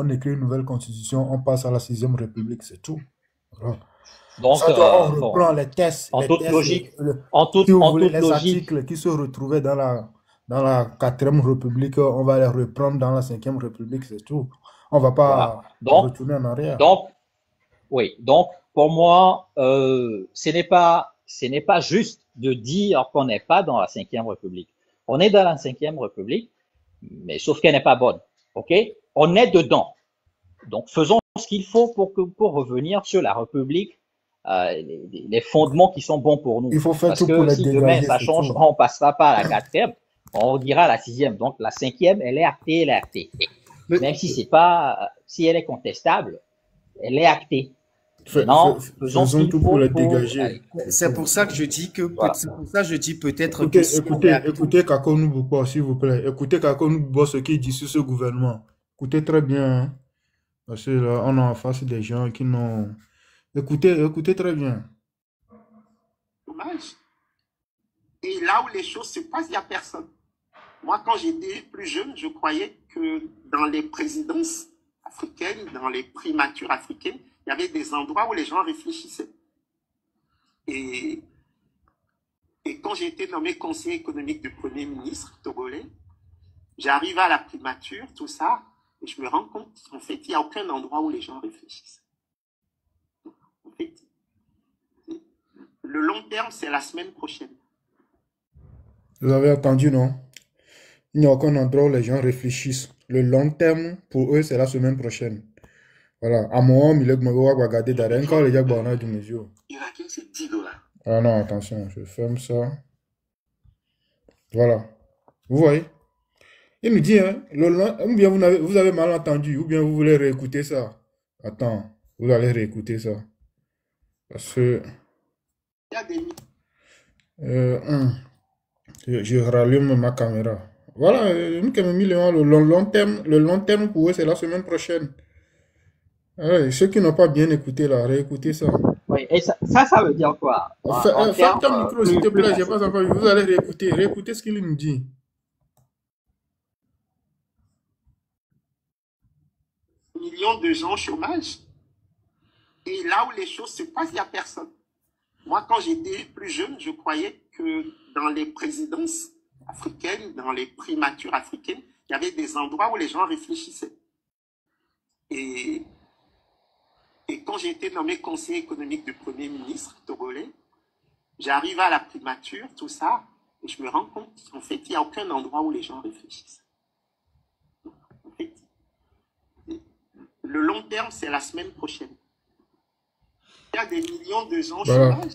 on écrit une nouvelle constitution, on passe à la 6e République, c'est tout. Voilà. Donc, Ça, on bon, reprend les tests, en toute logique, si vous en voulez, toute les logique, articles qui se retrouvaient dans la 4e République, on va les reprendre dans la 5e République, c'est tout. On ne va voilà. pas retourner en arrière. Donc, oui. Donc, pour moi, ce n'est pas juste de dire qu'on n'est pas dans la 5e République. On est dans la 5e République, mais sauf qu'elle n'est pas bonne. OK? On est dedans. Donc, faisons ce qu'il faut pour revenir sur la République, les fondements qui sont bons pour nous. Il faut faire Parce tout pour que les si demain dégager, ça c'est change, tout. on passera pas à la 4e, on dira à la 6e. Donc, la 5e, elle est actée, elle est actée. Même si c'est pas, si elle est contestable, elle est actée. Maintenant, faisons ce Faisons qu'il tout faut pour les pour dégager. C'est pour ça que je dis que voilà. c'est pour ça que je dis peut-être que si on Écoutez, réacte- écoutez Kakonou Bouba, s'il vous plaît. Écoutez Kakonou Bouba, ce qu'il dit sur ce gouvernement. Écoutez très bien, hein. Parce que là, on est en face des gens qui n'ont... Écoutez très bien. Dommage. Et là où les choses se passent, il n'y a personne. Moi, quand j'étais plus jeune, je croyais que dans les présidences africaines, dans les primatures africaines, il y avait des endroits où les gens réfléchissaient. Et quand j'ai été nommé conseiller économique du Premier ministre togolais, j'arrive à la primature, tout ça, et je me rends compte qu'en fait, il n'y a aucun endroit où les gens réfléchissent. En fait, le long terme, c'est la semaine prochaine. Vous avez entendu, non? Il n'y a aucun endroit où les gens réfléchissent. Le long terme, pour eux, c'est la semaine prochaine. Voilà. À mon homme, il est regarder derrière. Encore les gens, on a du mesure. Irakien, c'est 10 $. Ah non, attention, je ferme ça. Voilà. Vous voyez? Il nous dit, hein, ou bien vous avez mal entendu, ou bien vous voulez réécouter ça. Attends, vous allez réécouter ça. Parce que... Il y a des... je rallume ma caméra. Voilà, le long terme pour eux, c'est la semaine prochaine. Ouais, ceux qui n'ont pas bien écouté, là, réécoutez ça. Oui, et ça veut dire quoi? Ferme ton micro, s'il te plaît, j'ai pas encore vu. Vous allez réécouter ce qu'il nous dit. Millions de gens au chômage. Et là où les choses se passent, il n'y a personne. Moi, quand j'étais plus jeune, je croyais que dans les présidences africaines, dans les primatures africaines, il y avait des endroits où les gens réfléchissaient. Et quand j'ai été nommé conseiller économique du Premier ministre togolais, j'arrive à la primature, tout ça, et je me rends compte qu'en fait, il n'y a aucun endroit où les gens réfléchissent. En fait, le long terme, c'est la semaine prochaine. Il y a des millions de gens au chômage.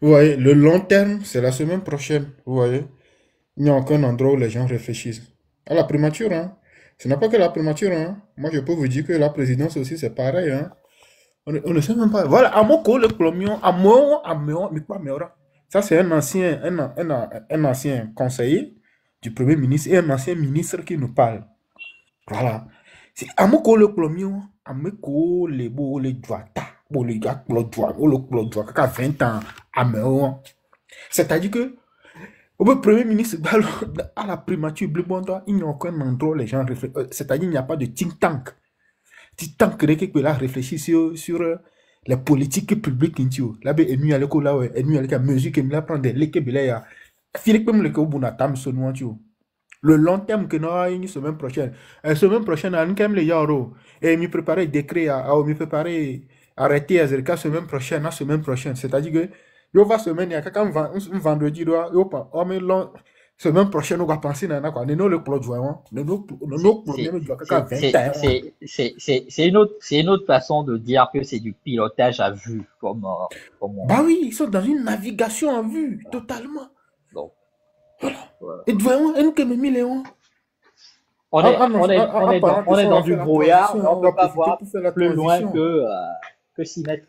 Vous voyez, le long terme, c'est la semaine prochaine. Vous voyez, il n'y a aucun endroit où les gens réfléchissent. À la primature, hein. Ce n'est pas que la primature, hein. Moi, je peux vous dire que la présidence aussi, c'est pareil, hein. On ne sait même pas. Voilà, Amoko le plomion, ça, c'est un ancien conseiller du Premier ministre et un ancien ministre qui nous parle. Voilà. C'est Amoko le plomion, Amoko le beau le douata, bon le gars le 20 ans, Améon. C'est-à-dire que au Premier ministre, à la primature, il n'y a aucun endroit où les gens réfléchissent. C'est-à-dire qu'il n'y a pas de think tank. Tant que quelqu'un réfléchit sur les politiques publiques, là, il y a des mesures qui me prendre le long terme que nous avons une semaine prochaine. La semaine prochaine, nous avons les euros. Et nous préparer décret, nous préparer arrêter la semaine prochaine. C'est-à-dire que, il va semaine, il y a quelqu'un vendredi, semaine prochaine, on va penser à quoi. Nous le clôt c'est une autre façon de dire que c'est du pilotage à vue, comme bah oui, ils sont dans une navigation à vue, totalement. Donc, voilà. Et devant un que millions. On est dans du brouillard, on ne peut pas voir plus loin que 6 mètres.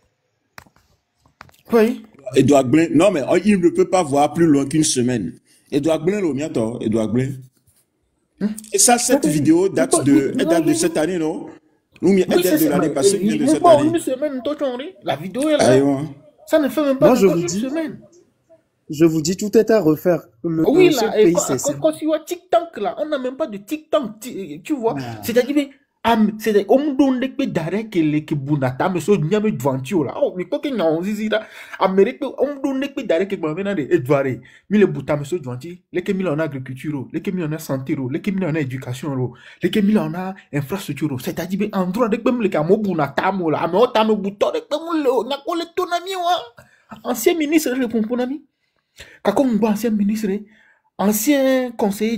Oui. Edouard Blin, non mais il ne peut pas voir plus loin qu'une semaine. Edouard Blin, Edouard Blin. Et ça, cette vidéo date de cette année, non? Oui, elle date de l'année passée, de cette année. Une semaine, la vidéo est là. Ça ne fait même pas une semaine. Je vous dis, tout est à refaire. Oui, là, quand tu vois TikTok, là, on n'a même pas de TikTok, tu vois. C'est-à-dire, C'est on donne des d'arrêt que les bunata me so nyame dvantio là. Oh, mais quoi que non zizi là. Amérique on donne des d'arrêt que moi maintenant de edvaré. Mi le buta me so dvanti. Les que mi en agriculture, les que mi en santé, les que mi en éducation, les que mi en infrastructure. C'est-à-dire en droit de que le camo bunata mo là. Mais on t'a me bouton de que le na ko le tonami wa. Ancien ministre répond pour nami. Kako mon ancien ministre, ancien conseiller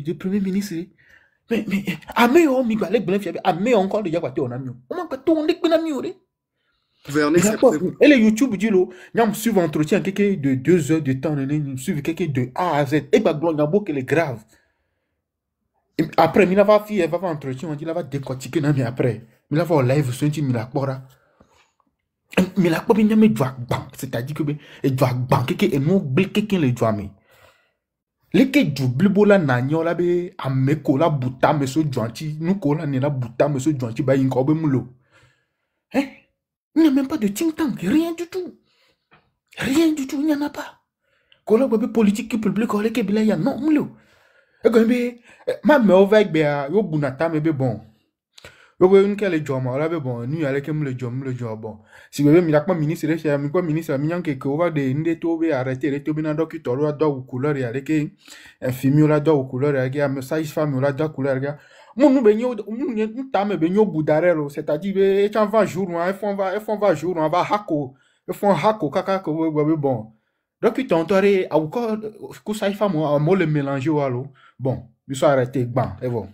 du premier ministre. Mais, amé on mi balek blen fiabe amé encore de yakwate on ami on man pato on dekpe na mi ore Gouverner, c'est et le YouTube dit lo nyam suivre entretien quelqu'un de 2 heures de temps nous suivre quelqu'un de A à Z et ba glon nyambo que les grave après mi la va fi elle va faire entretien on dit la va décortiquer na mi après mi la va au live sur mi la pora mi la pora nyame doit ban c'est-à-dire que e doit ban quelqu'un et non bel quelqu'un le doit mais leke djubli bola nanyo la be ameko la buta meso djanti nous kola ne la buta meso djanti ba yinko be mulo hein il n'y a même pas de think tank rien du tout il n'y en a pas kola be politique publique kola ke bila ya non mulo e ko be ma me over be yo bunata me be bon yo be une kele joma la be bon nu ale ke mulo jom bon si be mi la kwa ministre de chez mi kwa ministre mi nyanke ke over de nde to be arrêter le to be na docteur la do couleur ya ke infirmier la do couleur ya me sage femme la do couleur ya mon be nyo mon ta me be nyo budarelo c'est-à-dire be chan va jour on va jour on va hako font hako kaka ko be bon donc tontore a ko sage femme mo le mélanger walo bon ils sont arrêtés ban et bon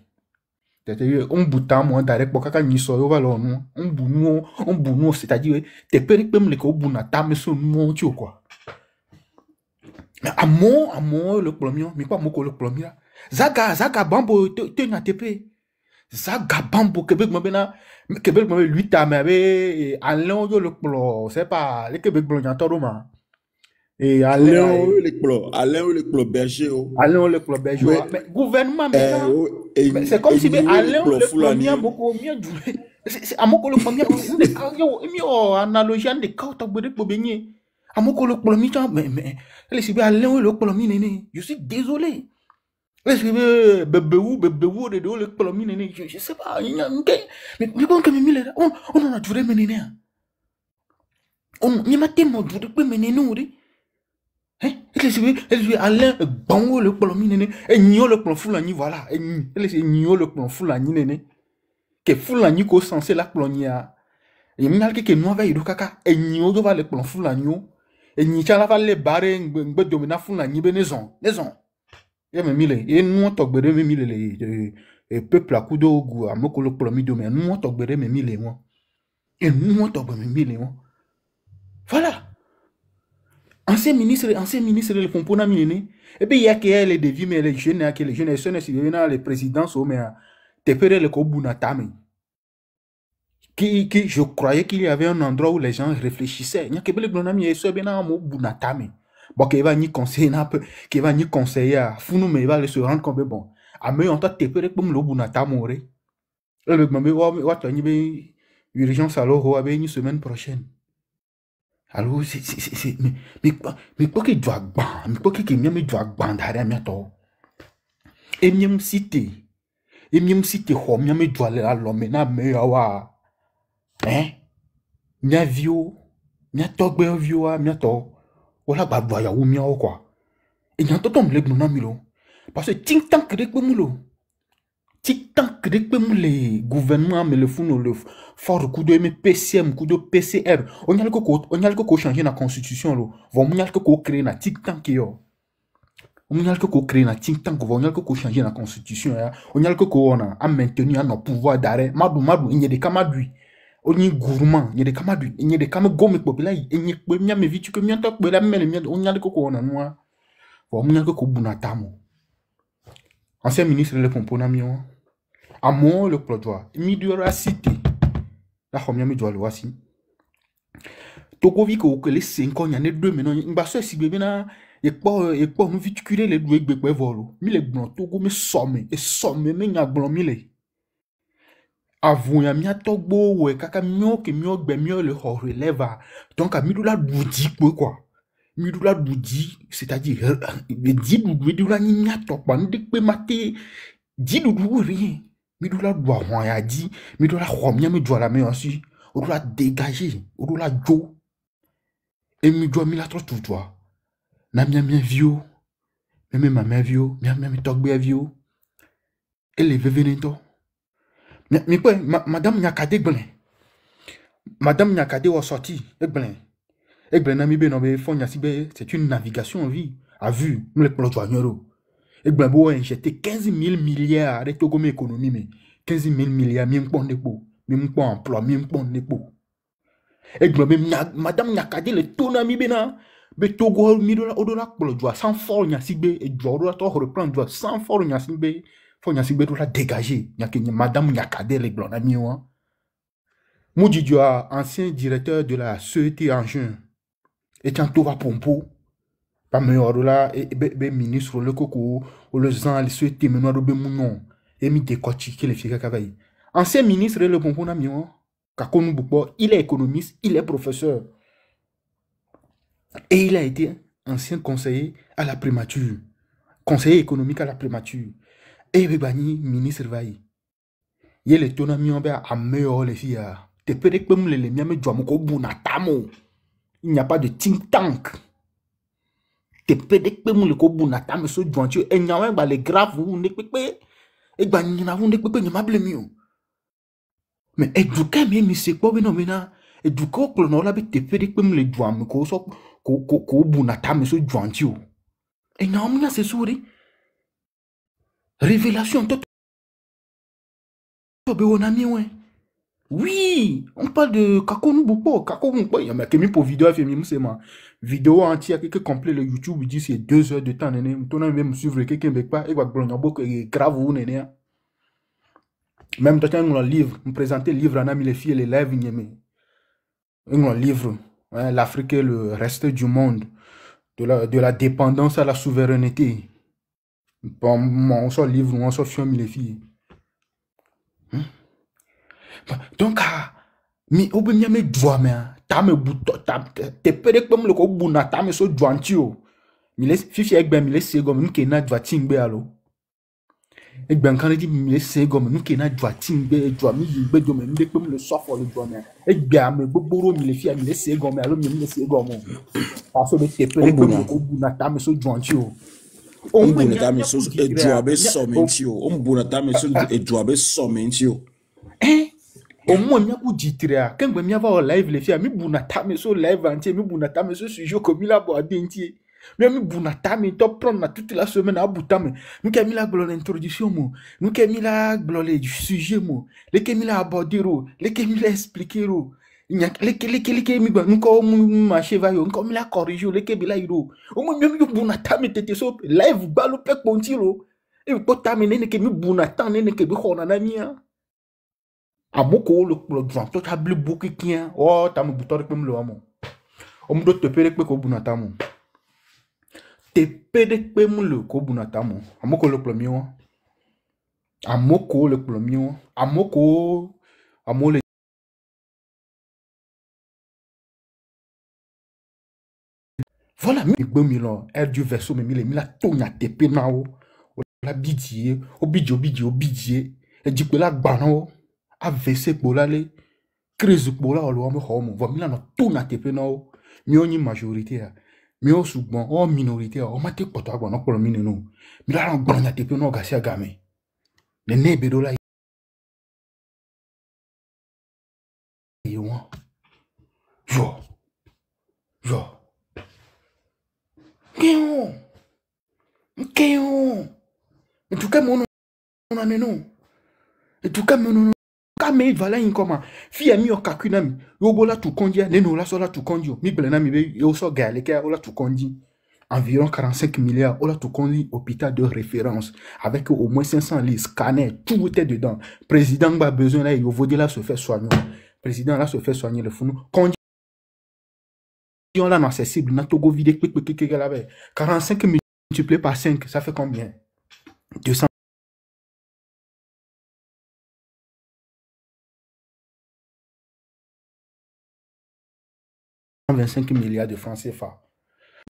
on bouta moi direct pour kaka ni so yo va lo no on bunu c'est-à-dire te peripem le ko buna ta me so no tu quoi amo le plomio mi quoi moko le plomia zaga bambo te na tepe zaga bambo Québec mo bena Québec mo 8 ta me be alon yo le plo c'est pas le Québec blo nyantoro ma et Alain le club berger. Alain le club berger. Mais gouvernement maintenant, c'est comme si Alain le premier beaucoup mieux joué. C'est amoko le premier. Yo analogie de carte de pour baigner. Amoko le premier mais laissez bien Alain le premier néné. Je suis désolé. Laissez bien bébé de le premier néné. Je sais pas. Mais bon comme il est on en a joué néné. On y m'a tellement joué de néné. Hein? Alain bango le plan nene et nyo le plan fulani voilà et nyo le plan fulani nene que fulani ko censé la plonia et minal que no va ido kaka et nyo do va le plan fulani et ni chala va le bare ngbe domina fulani benezon et me mile et nous togbere me mile le peuple à kudo gu amoko le plan mi do me nous togbere me mile moi et nous togbere me mile moi voilà. Ancien ministre le pompona miné et puis il y a que les dévis mais les jeunes si viennent les présidents au mais te pere le kobunatame qui je croyais qu'il y avait un endroit où les gens réfléchissaient il y a que les blonami et so bena mo bunatame bon qui va ni conseiller un peu qui va ni conseiller funu mais il va se rendre compte bon a me on ta te pere comme le bunatame ore le mambe wa to ni be urgence alors ho abe une semaine prochaine. Alors, mais quoi qu'il doit ban, mais quoi qu'il me doit ban derrière mes to. Et me citer, ho me doit la l'homme na me awa. Hein? Mia vio, mia togbe vio a mia to. Wala ba boya ou mia quoi. Et n'y a tout tombe le gnou na milo. Parce que ting tang krek be mulo. Ting tang krek be mule gouvernement me le fou le fort coup de PCM, coup de PCR. On y a le coco changer la constitution lo. On y a le coco créer na tic tank yo. On y a le coco créer na tic tank. On y a le coco changer la constitution ya. On y a le coco on a maintenir nos pouvoirs d'arrêt. Madou il y a des camadui. On y gourmand, il y a des camadui. Il y a des camad gomme popula. Il y a des me vitu que mianta que la mele on y a le coco on a noir. On y a le coco bunatamo. Ancien ministre le pompona mio. Amo le plodoir. Mi dura cité. La combien me doit le voici. Toko vi ko que les 5 ans y en a 2 maintenant il va se si bébé na et pas nous viticuler les doué gbé volo mi les blanc Togo me somme me nya blanc mi les avou ya mi atogbo we kaka mio ke mio gbe mio le ho relève donc a mi do la boudi quoi mi do la boudi c'est-à-dire di doudou di la ni nya to pa ndek pe maté di doudou rien mi doit doit a dit, mi doit la romia mi doit la mais aussi, on doit dégager, on doit la jo, et mi doit mi la trop tout toi. Na mia vieux, même ma mère vieux, mia mi togbe vieux, et les vevenento. Mi quoi, madame Nyakade blen. Madame Nyakade wa sorti, blen. Et blen na mi be no be fon nyasibe, c'est une navigation en vie, à vue, nous les plots joignero. Et ben bon, injecté 15 000 milliards de Togo économie, mais 15 000 milliards, même pas d'épo, même pas emploi, même pas d'épo. Et ben madame Nyakade le tonami bena, be Togo mi dola odola plo joa sans fort nyasibe et joa odola to reprendre joa sans fort nyasibe, fort nyasibe dola dégager, nyakenya madame Nyakade le blonami wa. Moudi joa ancien directeur de la CET en juin, et tiens tout va pompo. Pas meilleur là et ministre le coco ou le zan le souhaité maintenant de mon et mi décortiquer les filles cavaille ancien ministre le bon ami kakonu bukbo il est économiste il est professeur et il a été ancien conseiller à la primature conseiller économique à la primature et bani ministre vaille il est ton ami à meilleur les filles te peut comme les miami djamoko bunatamo il n'y a pas de think tank. Te pédé que le kobu na ta me so jointio e nyawe ba le grave ou ne pepe e gba nyina ou ne pepe nyama blemio mais e duka me mi se ko no mena e duka ko no la be te pédé que le joam ko so ko bu na ta me so jointio e nyama na se souri révélation to be wona mi ouais. Oui, on parle de Kakonu Boupo, il y a mis pour vidéo, c'est ma vidéo entière, quelqu'un complet le YouTube, il dit c'est 2 heures de temps, on a même suivre quelqu'un avec pas, et va grave ou néné. Même quand on a un livre, on présentait le livre, on a mis les filles, les lèvres, un livre, hein, l'Afrique et le reste du monde, de la dépendance à la souveraineté. Bon, on sort livre, on sort film, les filles. Donc, mi obi mi me dwa me ta me buto ta te pere kpem le ko buna ta me so dwantio mi le fifi egbe mi le sego mi nke na dwa tingbe alo egbe kan di mi le sego mi nke na dwa tingbe dwa mi gbe do me mi kpem le sofo le dwa me egbe am gbogboro mi le fi mi le sego me alo mi le sego mo parce que te pere kpem le ko buna ta me so dwantio o buna ta me so dwa be so mentio o buna ta me so dwa be so mentio au moins mi abu jitria quand mi ava au live les filles mi buna ta me so live entier mi buna ta me so sujet comme il a boire entier mi buna ta me top prendre toute la semaine à bout ta me nous qui mi la glole l'introduction mo nous qui mi la glole du sujet mo les qui mi la aborder ro les qui mi la expliquer ro les qui mi nous ko marché va yo ko mi la corriger les qui mi la iro au moins mi buna ta me tete so live balo pek pontiro e ko ta me ne que mi buna ta ne que bi khona na mia Amoko le grand to table beaucoup qui oh ta me boutor comme le amo on me doit te pere ko bunata mo te pere pe mu le ko bunata mo amoko le premier amoko le premier amoko amole voilà mi gbe mi lo du verso me mi le mi la tonya te pe na o la bidie obidie e di pe la gba na o AVC pour l'aller, crise pour la loi, me homo, va mila na tout na tepe na o, mi oni majorité a, mi o souvent o minorité a, o mate poto agwa na polo mine no, mi la na na tepe no gasi agame, le nebe do la yo, Kéon, en tout cas mon non, en tout cas mon mais voilà in comment fi ami o kakunami yo bola tu kondia ne no la so la tu kondio mi belena mi be yo so gale ke o la tu kondi environ 45 milliards o la tu kondi hôpital de référence avec au moins 500 lits scanners tout était dedans président a besoin là yo vodi là se fait soigner président là se fait soigner le fou kondi on là accessible na Togo vide 45 multiplié par 5 ça fait combien 200 25 milliards de francs CFA.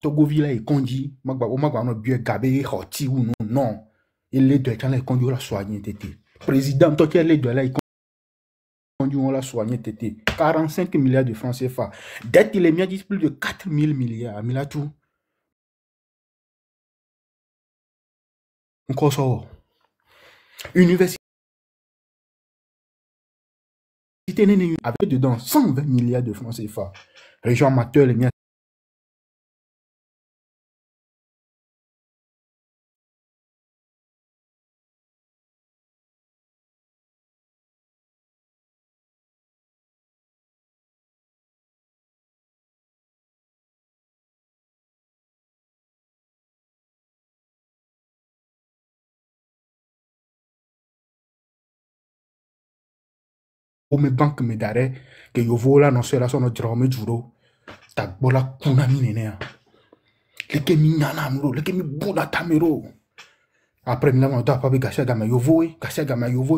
Togo villa est conduit, magba no bieu gabé hoti ou non. Il est de temps les conduire la soigner tété. Président, toi qui es de là, il conduit, on l'a soigné, tété. 45 milliards de francs CFA. Dette, il est mis à plus de 4 000 milliards. Mais là, tout. Encore ça. Université avec dedans 120 milliards de francs CFA. Région amateur, les miens. Mes banques me d'arrêt que yo vola non sera sono drame juro ta bola kuna minene leke mi nana mro leke mi buda tamero après mina on t'a pas gâcher gama yo voe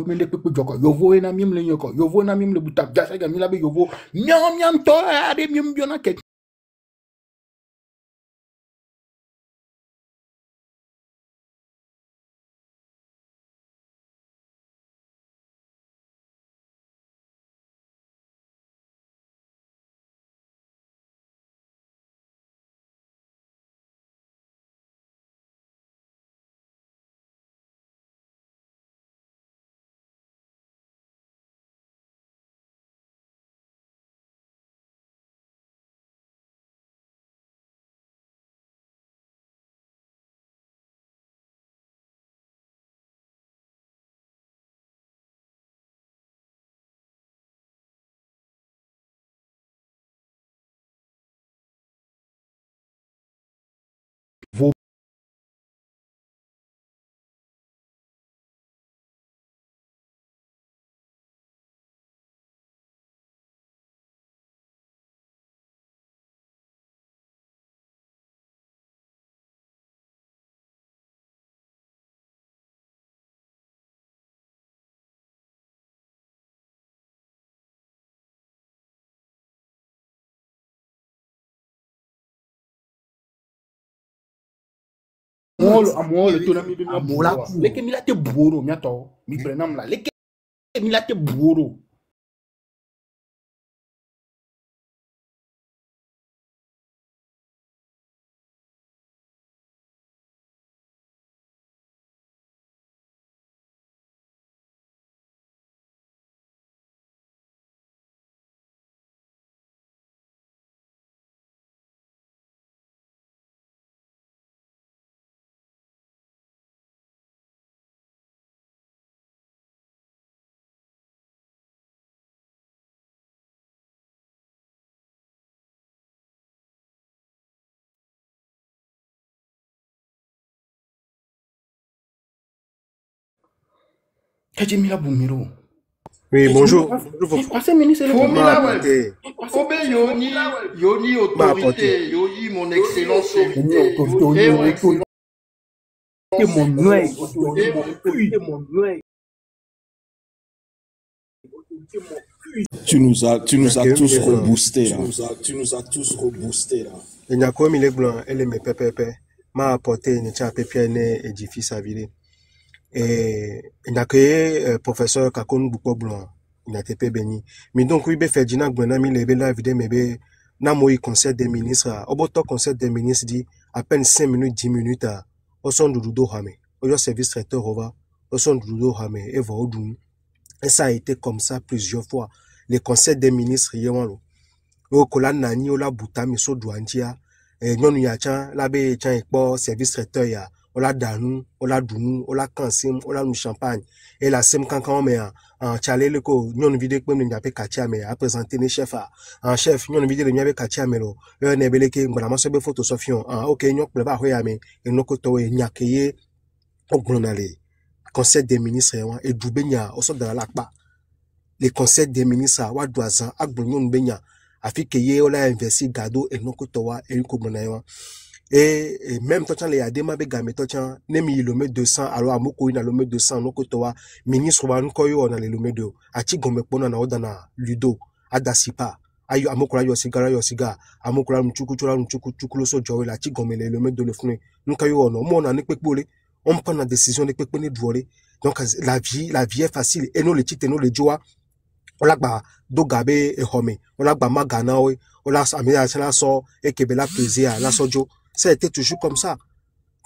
mais le pepe joko yo voe na mim le yoko yo voe na mim le buta gâcher gama la be yo vo nyam to ade mim biona ke vo amo le to na mi be mi Amola buro leke mi la te buro mi to mi prenam la leke mi la te buro keje mi la bumiro. Oui, bonjour. Passez ministre le Obe Yoni autorité, Yoni mon excellence. mon œil, mon œil. Tu nous as tous reboosté là. Il y a comme il est blanc, elle est mes pépé. M'a apporté une tcha pépé né édifice à ville. Et il y a que professeur Kakon Bouko blanc. Il a été béni. Mais donc, oui, fait dîner gwenami lebe la vide mebe na moi conseil des ministres. Au bout conseil des ministres dit à peine 5 minutes, 10 minutes au son du dodo hame. Au service traiteur ova au son du dodo hame et va au doum. Et ça a été comme ça plusieurs fois. Les conseils des ministres yewalo. Au kola nani o la buta mi so douantia et non ya chan la be chan ekpo service traiteur ya. On la danou, on la dounou, on la kansim, on la nou champagne. Et la sem kankan me en chale le ko nyon vide ko me nyape katia me a présenter les chefs en chef nyon vide le nyape katia me lo e ne beleke ngona ma so be photo sofion OK nyon ple ba hoya me e noko to e nyakeye ogbonale conseil des ministres et doubenya au so dans la pa les conseils des ministres wa doazan agbonyon benya afike ye ola investi gado e noko to wa e ko gbonale et même toi les adema be game toi nemi lome 200 alors amoko ina lome 200 noko towa ministre ba nko yo na le lome 2 ati gombe pona na odana ludo adasipa ayo amoko la yo cigar amoko la mchuku lo so jowe la ati gombe le lome 2 le fune nka yo no mo na ni pekpole on prend la décision de pekpone douore Donc, la vie est facile. Et nous, les titres, nous, les joie. On l'a ba dogabe et home. On l'a ba magana, on l'a amené la so, et kebela pesé à la sojo. Ça a été toujours comme ça.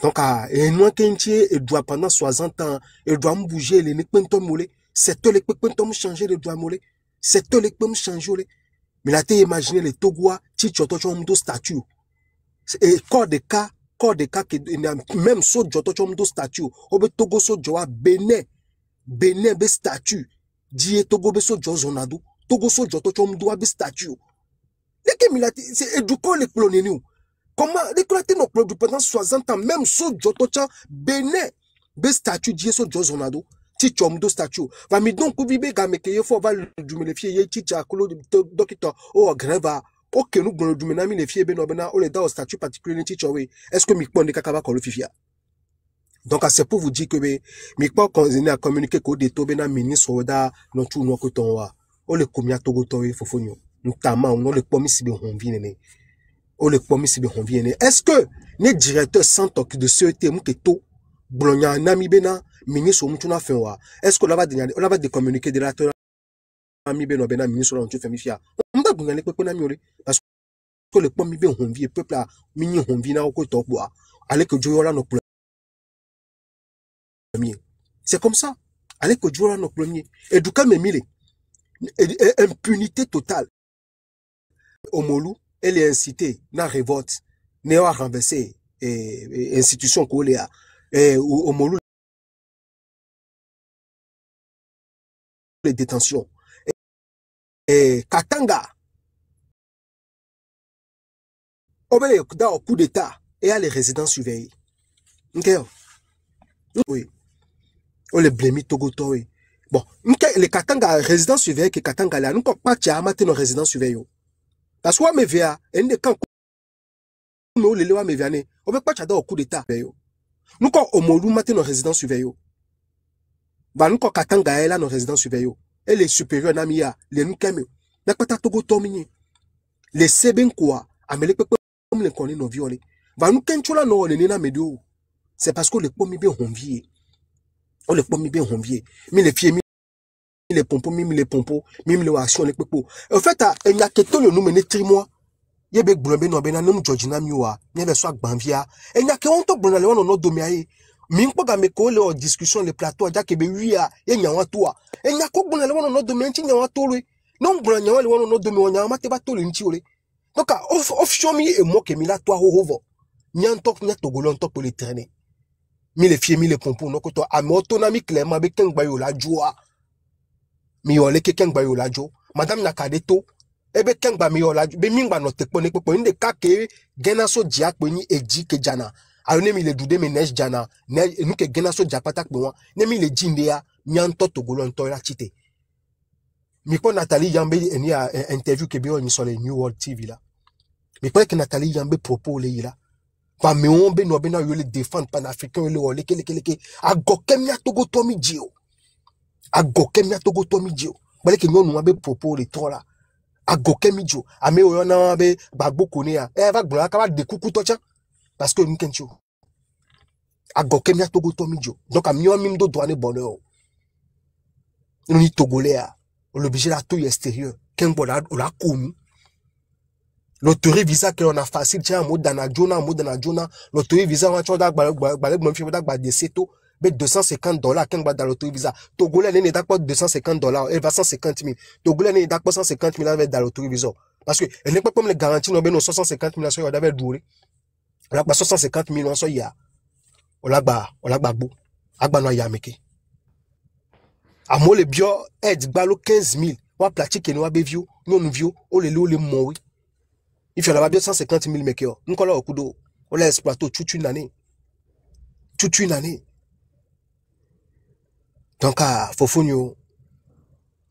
Donc, et nous, qu'entier, il doit pendant 60 ans, il doit me bouger, les nekpentom moulé. C'est tout les nekpentom changer, les doigts moulé. C'est tout les nekpentom changer. Mais là, t'es imaginé les Togois, Tichoto, Chomdo statue. Et corps de cas qui, même so Joto Chomdo statue. Obe Togo so Joa, Benin, be statue. Die Togo be so Jo Zonado. Togo so Joto Chomdo be statue. Les Kemilati, c'est éduquant les coloniaux. Comment, les coloniaux n'ont pendant 60 ans, même so Joto Chomdo, Benin, be statue, Die so Jo Zonado. Tichomdo statue. Va mi donc vibe gameke fo va du me le fier ye ticha kolo docteur o greva ok nous gon du menami le fier beno bena o le da au statut particulier ticha we est-ce que mi pon de kakaba ko le fifia. Donc c'est pour vous dire que mi pon continuer à communiquer ko de to bena ministre oda no tu no ko ton wa o le komia togo to we fofonyo ntama on le pomi sibe honvi nene o le pomi sibe honvi nene. Est-ce que ne directeur centre de CET mu ke to Blonya nami bena ministre mutuna fenwa. Est-ce qu'on va de communiquer de la ami beno bena ministre on tu fait mifia. On va gagner ko na miole parce que le pomme bien honvi peuple a mini honvi na ko to bois. Allez que Dieu là nos premiers. C'est comme ça. Allez que Dieu là nos premiers. Et du cas me mille impunité totale. Omolu elle est incitée na révolte néo à renverser institution ko léa et Omolu les détentions. Et Katanga, on va dans au coup d'état et à les résidents surveillés. Ok? Oui. On les blâme Togo Toé. Bon, les Katanga résidents surveillés que Katanga là, nous ne pas tiens mater nos résidents surveillés. Parce que me via, et ne quand nous les lois me viennent, on veut pas tiens dans au coup d'état. Nous quand au Molu mater nos résidents surveillés. Bah nous quand Katanga est là nos résidents surveillés. Et les supérieurs n'amia, les nous kame. N'a pas ta Togo Tomini. Les Seben quoi, amélé comme les connaît nos violés. Va nous kenchola no les nena medio. C'est parce que les pommes bien honvier. On les pommes bien honvier. Mais les filles, les pompos, même les pompos, même les actions, les pépos. En fait, il y a quelqu'un le nous mener trimois. Il y a des blondes no bena nom Georgina miwa. Il y a des soirs banvia. Et il y a quelqu'un qui blonde le no domiaye. Mingpo gameko le discussion les plateaux ja kebe wia ye nyawa toa e nyako gbona le wono no domi nchi nyawa tolu non gbona nyawa le wono no domi wonya ma te ba tolu nchi ole donc off show mi e mo ke mi la toa hovo nyantok nya togolo ntok pour les traîner mi les fier mi les pompons no ko to a mo autonomie clairement be kengba yo la joa mi yo le ke kengba yo la jo madame nakadeto e be kengba mi yo la be mingba no te pone popo inde ka ke gena so dia pe ni eji ke jana alors nemi le doudé mais neige jana neige nous que gena so japata pour moi nemi le jindea nyanto togolo nto la chite mi ko Nathalie Yambe ni a interview que bio ni sur les New World TV là mi ko que Nathalie Yambe propos le là va me on be no be na yo le défendre panafricain le ole ke a gokemia togo tomi dio a gokemia togo tomi dio bale ke nyonu be propos le trop là a gokemi dio a me o na be bagbo konia e va gbola ka ba de kuku tocha parce que nous kencho a gokemia togo tomijo donc a mieux même do douane bonheur nous ni togolais on l'obligé la tout extérieur ken bola on la connu l'autorité visa que on a facile tiens mode dans jona l'autorité visa on choda balé mon fille da de seto be $250 ken ba dans l'autorité visa togolais n'est d'accord $250 elle va 150 000 togolais n'est d'accord 150 000 avec dans l'autorité visa parce que elle n'est pas comme les garanties non ben 150 000 sur d'avait doué on a 150 000 so ya on a bou agba no ya meke amo le bio aide gbalo 15 000 wa pratique no wa be view no view o le mo wi if you la bio 150 000 meke o nkola okudo o la exploiter toute une année donc fofonyo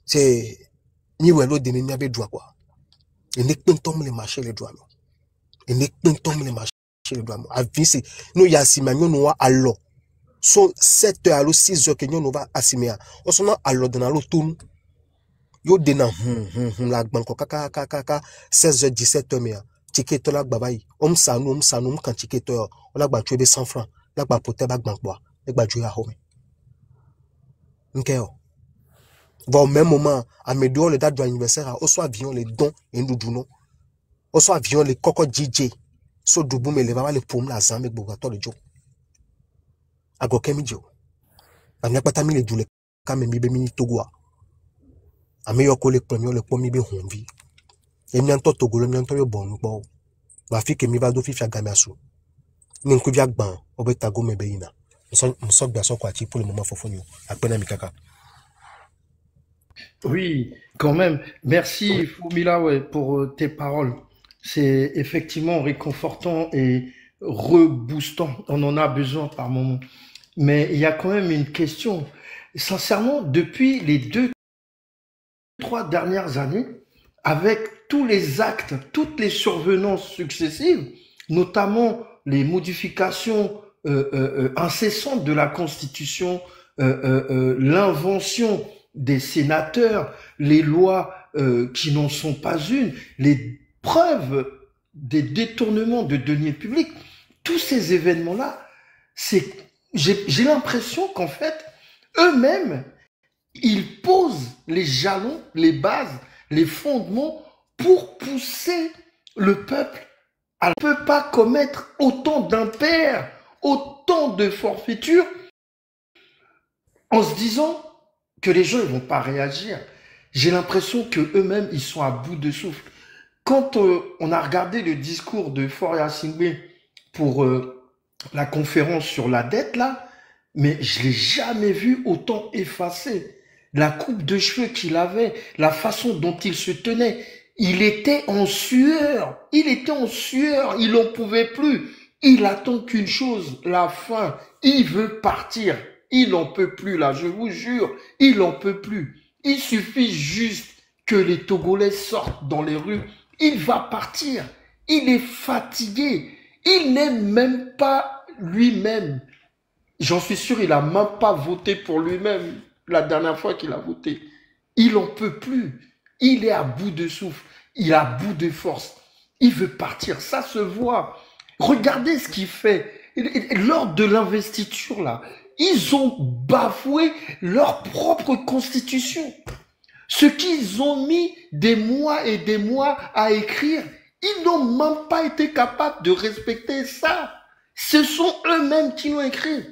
c'est ni welo de ni abe droit quoi et nek pentom le marché les droits et nek pentom le marché le droit a visi no ya simanyo no wa allo so 7 heures 6 heures que nous va assimia on sona allo dans lo tout yo dena la banko kaka 16 heures 17 heures mais ticket la babai sanu kan ticket on la ba tuer 100 francs la ba pote ba bank bois e ba jouer à home Ok. Va au même moment, à mes dehors, les dates de l'anniversaire, au soit avion, les dons, et nous douno. Au soit avion, les coco DJ. So dubu me leva les poum la zambe bogato le jo. Ago kemi jo. Amia patami le dule kame mi be mini togwa. Ame yoko le premier le pomi be honvi. E mi anto togo le mi anto yo bon bo. Ba fi ke mi va do fi fia gamiasu. Ni nku via gban obe tago me be ina. Mso bia so kwa chi pour le moment fofonyo. Akpena mi kaka. Oui, quand même. Merci, Fumila, ouais, pour tes paroles. C'est effectivement réconfortant et reboostant. On en a besoin par moment. Mais il y a quand même une question. Sincèrement, depuis les 2-3 dernières années, avec tous les actes, toutes les survenances successives, notamment les modifications incessantes de la Constitution, l'invention des sénateurs, les lois qui n'en sont pas une, les preuves des détournements de deniers publics, tous ces événements-là, j'ai l'impression qu'en fait, eux-mêmes, ils posent les jalons, les bases, les fondements pour pousser le peuple à ne peut pas commettre autant d'impairs, autant de forfaitures, en se disant que les gens ne vont pas réagir. J'ai l'impression qu'eux-mêmes, ils sont à bout de souffle. Quand on a regardé le discours de Faure Gnassingbé pour la conférence sur la dette, là, mais je l'ai jamais vu autant effacé. La coupe de cheveux qu'il avait, la façon dont il se tenait, il était en sueur. Il était en sueur, il n'en pouvait plus. Il attend qu'une chose, la fin. Il veut partir. Il n'en peut plus là, je vous jure, il n'en peut plus. Il suffit juste que les Togolais sortent dans les rues. Il va partir. Il est fatigué. Il n'aime même pas lui-même. J'en suis sûr, il n'a même pas voté pour lui-même la dernière fois qu'il a voté. Il n'en peut plus. Il est à bout de souffle. Il est à bout de force. Il veut partir. Ça se voit. Regardez ce qu'il fait. Lors de l'investiture, là, ils ont bafoué leur propre constitution. Ce qu'ils ont mis des mois et des mois à écrire, ils n'ont même pas été capables de respecter ça. Ce sont eux-mêmes qui l'ont écrit.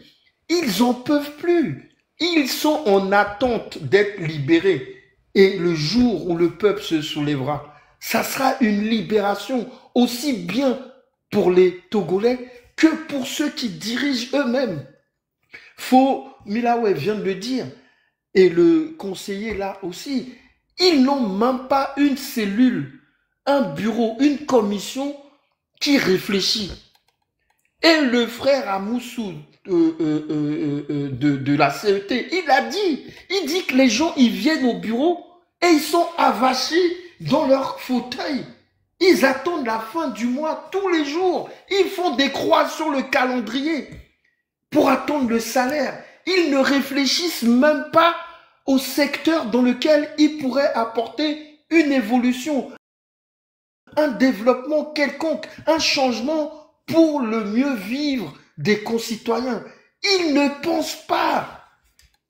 Ils n'en peuvent plus. Ils sont en attente d'être libérés. Et le jour où le peuple se soulèvera, ça sera une libération aussi bien pour les Togolais que pour ceux qui dirigent eux-mêmes. Milawe vient de le dire, et le conseiller là aussi, ils n'ont même pas une cellule, un bureau, une commission qui réfléchit. Et le frère Amoussou de la CET, il dit que les gens, ils viennent au bureau et ils sont avachis dans leur fauteuil. Ils attendent la fin du mois tous les jours. Ils font des croix sur le calendrier pour attendre le salaire. Ils ne réfléchissent même pas au secteur dans lequel ils pourraient apporter une évolution, un développement quelconque, un changement pour le mieux vivre des concitoyens. Ils ne pensent pas.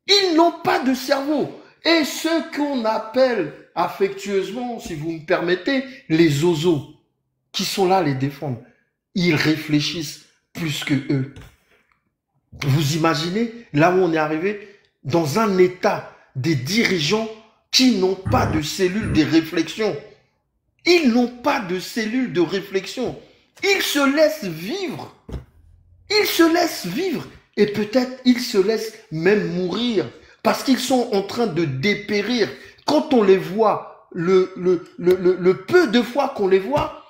Ils n'ont pas de cerveau. Et ceux qu'on appelle affectueusement, si vous me permettez, les ozos, qui sont là à les défendre, ils réfléchissent plus que eux. Vous imaginez là où on est arrivé, dans un état des dirigeants qui n'ont pas de cellule de réflexion. Ils n'ont pas de cellule de réflexion. Ils se laissent vivre. Ils se laissent vivre. Et peut-être ils se laissent même mourir parce qu'ils sont en train de dépérir. Quand on les voit, le peu de fois qu'on les voit,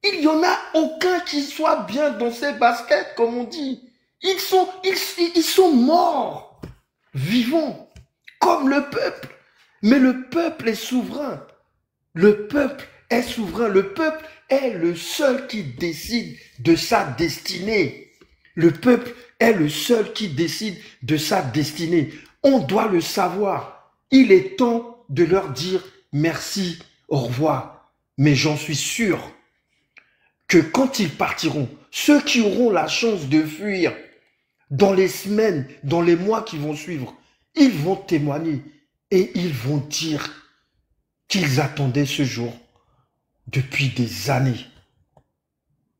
il n'y en a aucun qui soit bien dans ses baskets, comme on dit. Ils sont morts, vivants, comme le peuple. Mais le peuple est souverain. Le peuple est souverain. Le peuple est le seul qui décide de sa destinée. Le peuple est le seul qui décide de sa destinée. On doit le savoir. Il est temps de leur dire merci, au revoir. Mais j'en suis sûr que quand ils partiront, ceux qui auront la chance de fuir dans les semaines, dans les mois qui vont suivre, Ils vont témoigner et ils vont dire qu'ils attendaient ce jour depuis des années.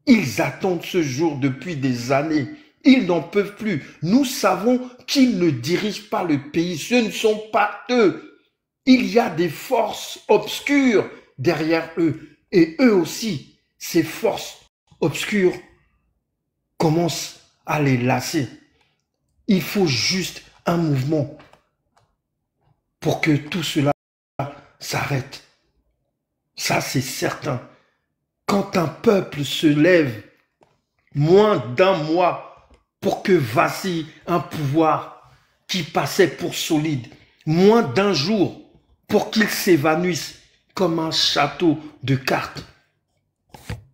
Ils attendent ce jour depuis des années. Ils n'en peuvent plus. Nous savons qu'ils ne dirigent pas le pays. Ce ne sont pas eux. Il y a des forces obscures derrière eux. Et eux aussi, ces forces obscures commencent à les lasser. Il faut juste un mouvement pour que tout cela s'arrête. Ça, c'est certain. Quand un peuple se lève moins d'un mois pour que vacille un pouvoir qui passait pour solide, moins d'un jour pour qu'il s'évanouisse comme un château de cartes.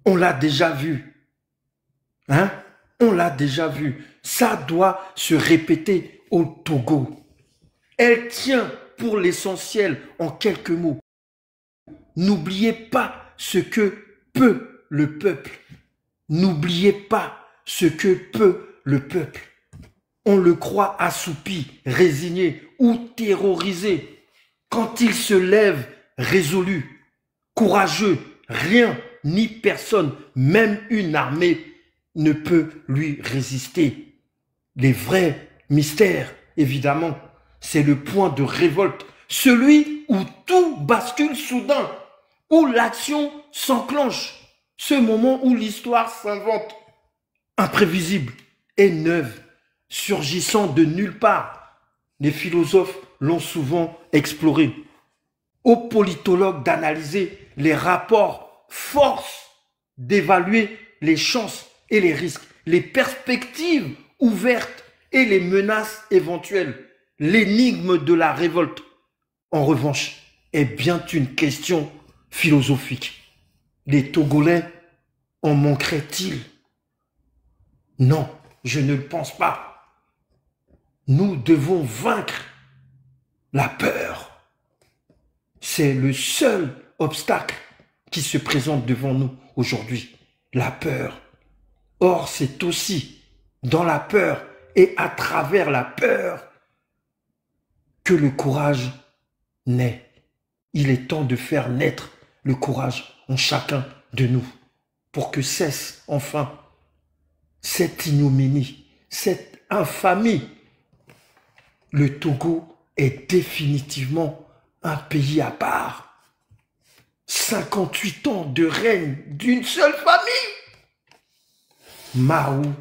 On l'a déjà vu. Hein? On l'a déjà vu. Ça doit se répéter au Togo. Elle tient pour l'essentiel en quelques mots. N'oubliez pas ce que peut le peuple. N'oubliez pas ce que peut le peuple. On le croit assoupi, résigné ou terrorisé. Quand il se lève résolu, courageux, rien ni personne, même une armée, ne peut lui résister. Les vrais mystères, évidemment, c'est le point de révolte, celui où tout bascule soudain, où l'action s'enclenche, ce moment où l'histoire s'invente, imprévisible et neuve, surgissant de nulle part. Les philosophes l'ont souvent exploré. Aux politologues d'analyser les rapports, force d'évaluer les chances et les risques, les perspectives ouvertes et les menaces éventuelles. L'énigme de la révolte, en revanche, est bien une question philosophique. Les Togolais en manqueraient-ils? Non, je ne le pense pas. Nous devons vaincre la peur. C'est le seul obstacle qui se présente devant nous aujourd'hui, la peur. Or, c'est aussi dans la peur et à travers la peur que le courage naît. Il est temps de faire naître le courage en chacun de nous pour que cesse enfin cette ignominie, cette infamie. Le Togo est définitivement un pays à part. 58 ans de règne d'une seule famille. Mahou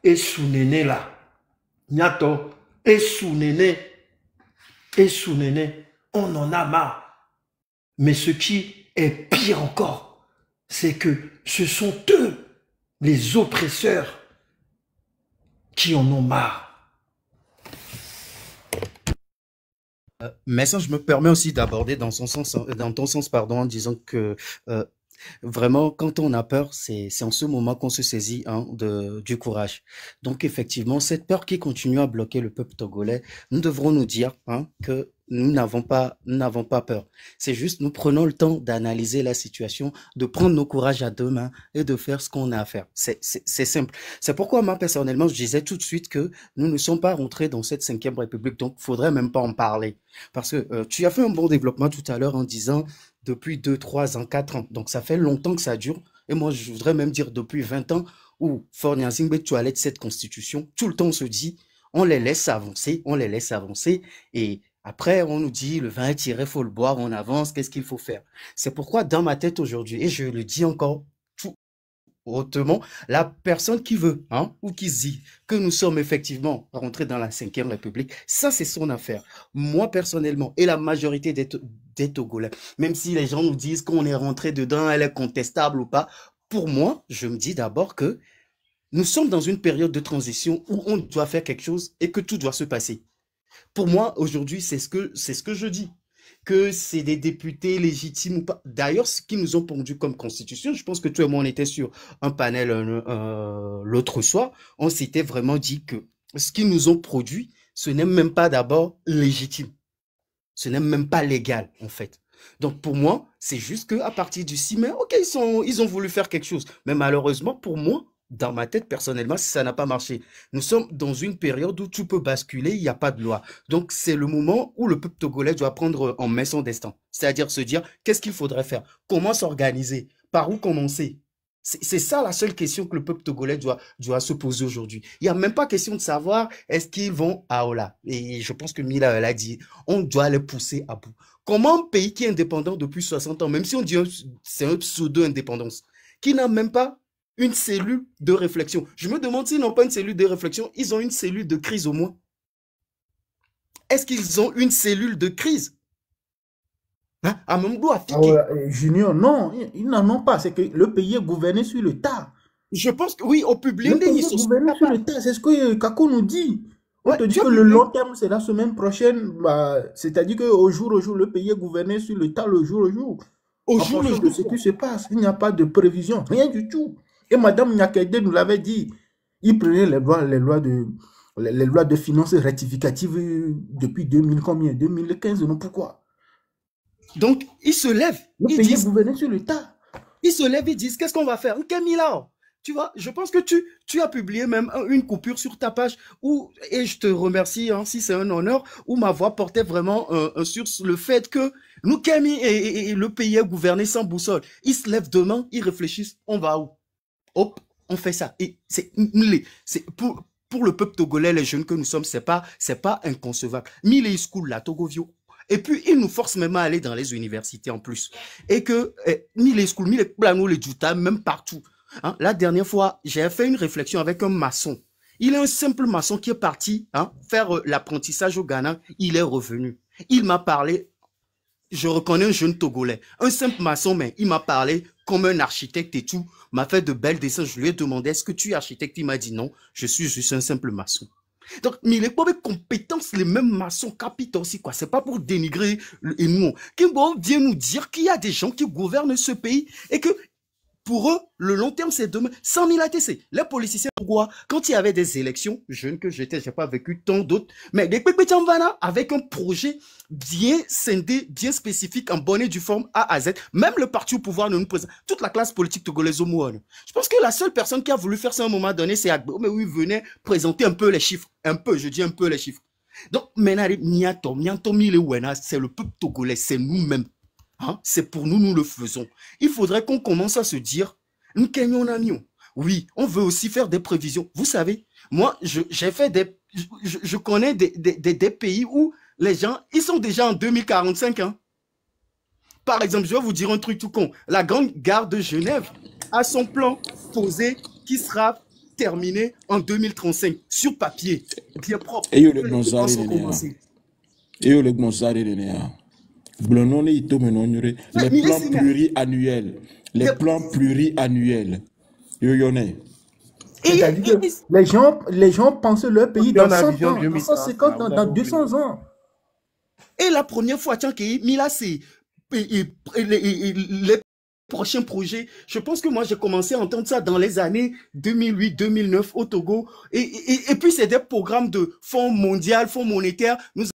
et Sounene là. Nyato et Sounene. On en a marre. Mais ce qui est pire encore, c'est que ce sont eux, les oppresseurs, qui en ont marre. Mais ça, je me permets aussi d'aborder dans ton sens, pardon, en disant que vraiment, quand on a peur, c'est en ce moment qu'on se saisit du courage. Donc, effectivement, cette peur qui continue à bloquer le peuple togolais, nous devrons nous dire que nous n'avons pas peur. C'est juste, nous prenons le temps d'analyser la situation, de prendre nos courages à deux mains et de faire ce qu'on a à faire. C'est simple. C'est pourquoi moi, personnellement, je disais tout de suite que nous ne sommes pas rentrés dans cette 5e République, donc il faudrait même pas en parler. Parce que tu as fait un bon développement tout à l'heure en disant depuis 2, 3 ans, 4 ans. Donc ça fait longtemps que ça dure. Et moi, je voudrais même dire depuis 20 ans où Faure Gnassingbé toilette cette constitution. Tout le temps, on se dit, on les laisse avancer. Et après, on nous dit, le vin est tiré, faut le boire, on avance, qu'est-ce qu'il faut faire? C'est pourquoi, dans ma tête aujourd'hui, et je le dis encore tout hautement, la personne qui veut, ou qui se dit que nous sommes effectivement rentrés dans la 5e République, ça, c'est son affaire. Moi, personnellement, et la majorité des Togolais, même si les gens nous disent qu'on est rentré dedans, elle est contestable ou pas, pour moi, je me dis d'abord que nous sommes dans une période de transition où on doit faire quelque chose et que tout doit se passer. Pour moi, aujourd'hui, c'est ce que je dis. Que c'est des députés légitimes ou pas. D'ailleurs, ce qu'ils nous ont pondu comme constitution, je pense que toi et moi, on était sur un panel l'autre soir, on s'était vraiment dit que ce qu'ils nous ont produit, ce n'est même pas d'abord légitime. Ce n'est même pas légal, en fait. Donc, pour moi, c'est juste qu'à partir du 6 mai, ok, ils ont voulu faire quelque chose. Mais malheureusement, pour moi, dans ma tête, personnellement, ça n'a pas marché. Nous sommes dans une période où tout peut basculer, il n'y a pas de loi. Donc, c'est le moment où le peuple togolais doit prendre en main son destin. C'est-à-dire se dire, qu'est-ce qu'il faudrait faire? Comment s'organiser? Par où commencer? C'est ça la seule question que le peuple togolais doit se poser aujourd'hui. Il n'y a même pas question de savoir est-ce qu'ils vont à Ola. Et je pense que Mila l'a dit, on doit les pousser à bout. Comment un pays qui est indépendant depuis 60 ans, même si on dit c'est un pseudo-indépendance, qui n'a même pas une cellule de réflexion. Je me demande s'ils n'ont pas une cellule de réflexion, ils ont une cellule de crise au moins. Est-ce qu'ils ont une cellule de crise? Hein? Junior, non, ils n'en ont pas. C'est que le pays est gouverné sur le tas. Je pense que oui, au public, Le pays est gouverné sur le tas. C'est ce que Kako nous dit. On te dit que le long terme, c'est la semaine prochaine. Bah, c'est-à-dire qu'au jour au jour, le pays est gouverné sur le tas, le jour au jour. En fonction de ce qui se passe, il n'y a pas de prévision, rien du tout. Et Madame Nyakede nous l'avait dit. Il prenait les lois de finances rectificatives depuis 2000 combien? 2015, non, pourquoi? Donc, ils se lèvent. Le pays est gouverné sur le tas. Ils se lèvent, ils disent, qu'est-ce qu'on va faire? Tu vois, je pense que tu as publié même une coupure sur ta page où, et je te remercie, hein, si c'est un honneur, où ma voix portait vraiment sur le fait que nous, Kemi et le pays est gouverné sans boussole. Ils se lèvent demain, ils réfléchissent, on va où? Hop, on fait ça. Et c'est pour le peuple togolais, les jeunes que nous sommes, c'est pas inconcevable. Mille school là, Togovio. Et puis, ils nous forcent même à aller dans les universités en plus. Et que, mille school, mille plano, les juta, même partout. Hein, la dernière fois, j'ai fait une réflexion avec un maçon. Il est un simple maçon qui est parti faire l'apprentissage au Ghana. Il est revenu. Il m'a parlé, je reconnais un jeune Togolais, un simple maçon, mais il m'a parlé comme un architecte et tout, m'a fait de belles dessins. Je lui ai demandé, est-ce que tu es architecte? Il m'a dit non, je suis juste un simple maçon. Donc, mais il n'est pas avec compétences, les mêmes maçons capitaux aussi, quoi. C'est pas pour dénigrer et nous. Kimbo vient nous dire qu'il y a des gens qui gouvernent ce pays et que pour eux, le long terme, c'est demain. 100 000 ATC. Les politiciens, quand il y avait des élections, jeune que j'étais, j'ai pas vécu tant d'autres, mais des Pépétiambana, avec un projet bien scindé, bien spécifique, en bonne et due forme A à Z, même le parti au pouvoir ne nous présente, toute la classe politique togolaise au Mouane. Je pense que la seule personne qui a voulu faire ça à un moment donné, c'est Agbo, mais oui, venait présenter un peu les chiffres. Un peu, je dis un peu les chiffres. Donc, maintenant, c'est le peuple togolais, c'est nous-mêmes. Hein? C'est pour nous, nous le faisons. Il faudrait qu'on commence à se dire, nous gagnons un ami. Oui, on veut aussi faire des prévisions. Vous savez, moi, j'ai fait je connais des pays où les gens, ils sont déjà en 2045. Hein. Par exemple, je vais vous dire un truc tout con. La grande gare de Genève a son plan posé qui sera terminé en 2035 sur papier, bien propre. Et le les plans pluriannuels. Les plans pluriannuels. C'est-à-dire que les gens pensent leur pays dans 100 ans, dans 150 ans, dans 200 ans. Et la première fois, tiens, Mila, c'est les prochains projets. Je pense que moi, j'ai commencé à entendre ça dans les années 2008-2009 au Togo. Et puis, c'est des programmes de fonds mondial, fonds monétaire. Nous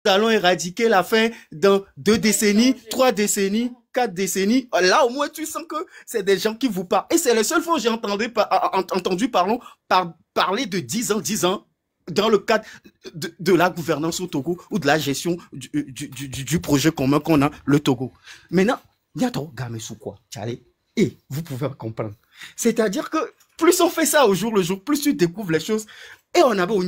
allons éradiquer la faim dans 2 décennies, 3 décennies, 4 décennies. Là, au moins, tu sens que c'est des gens qui vous parlent. Et c'est la seule fois que j'ai entendu parler de 10 ans dans le cadre de la gouvernance au Togo ou de la gestion du projet commun qu'on a, le Togo. Maintenant, et vous pouvez comprendre. C'est-à-dire que plus on fait ça au jour le jour, plus tu découvres les choses. Et on avait au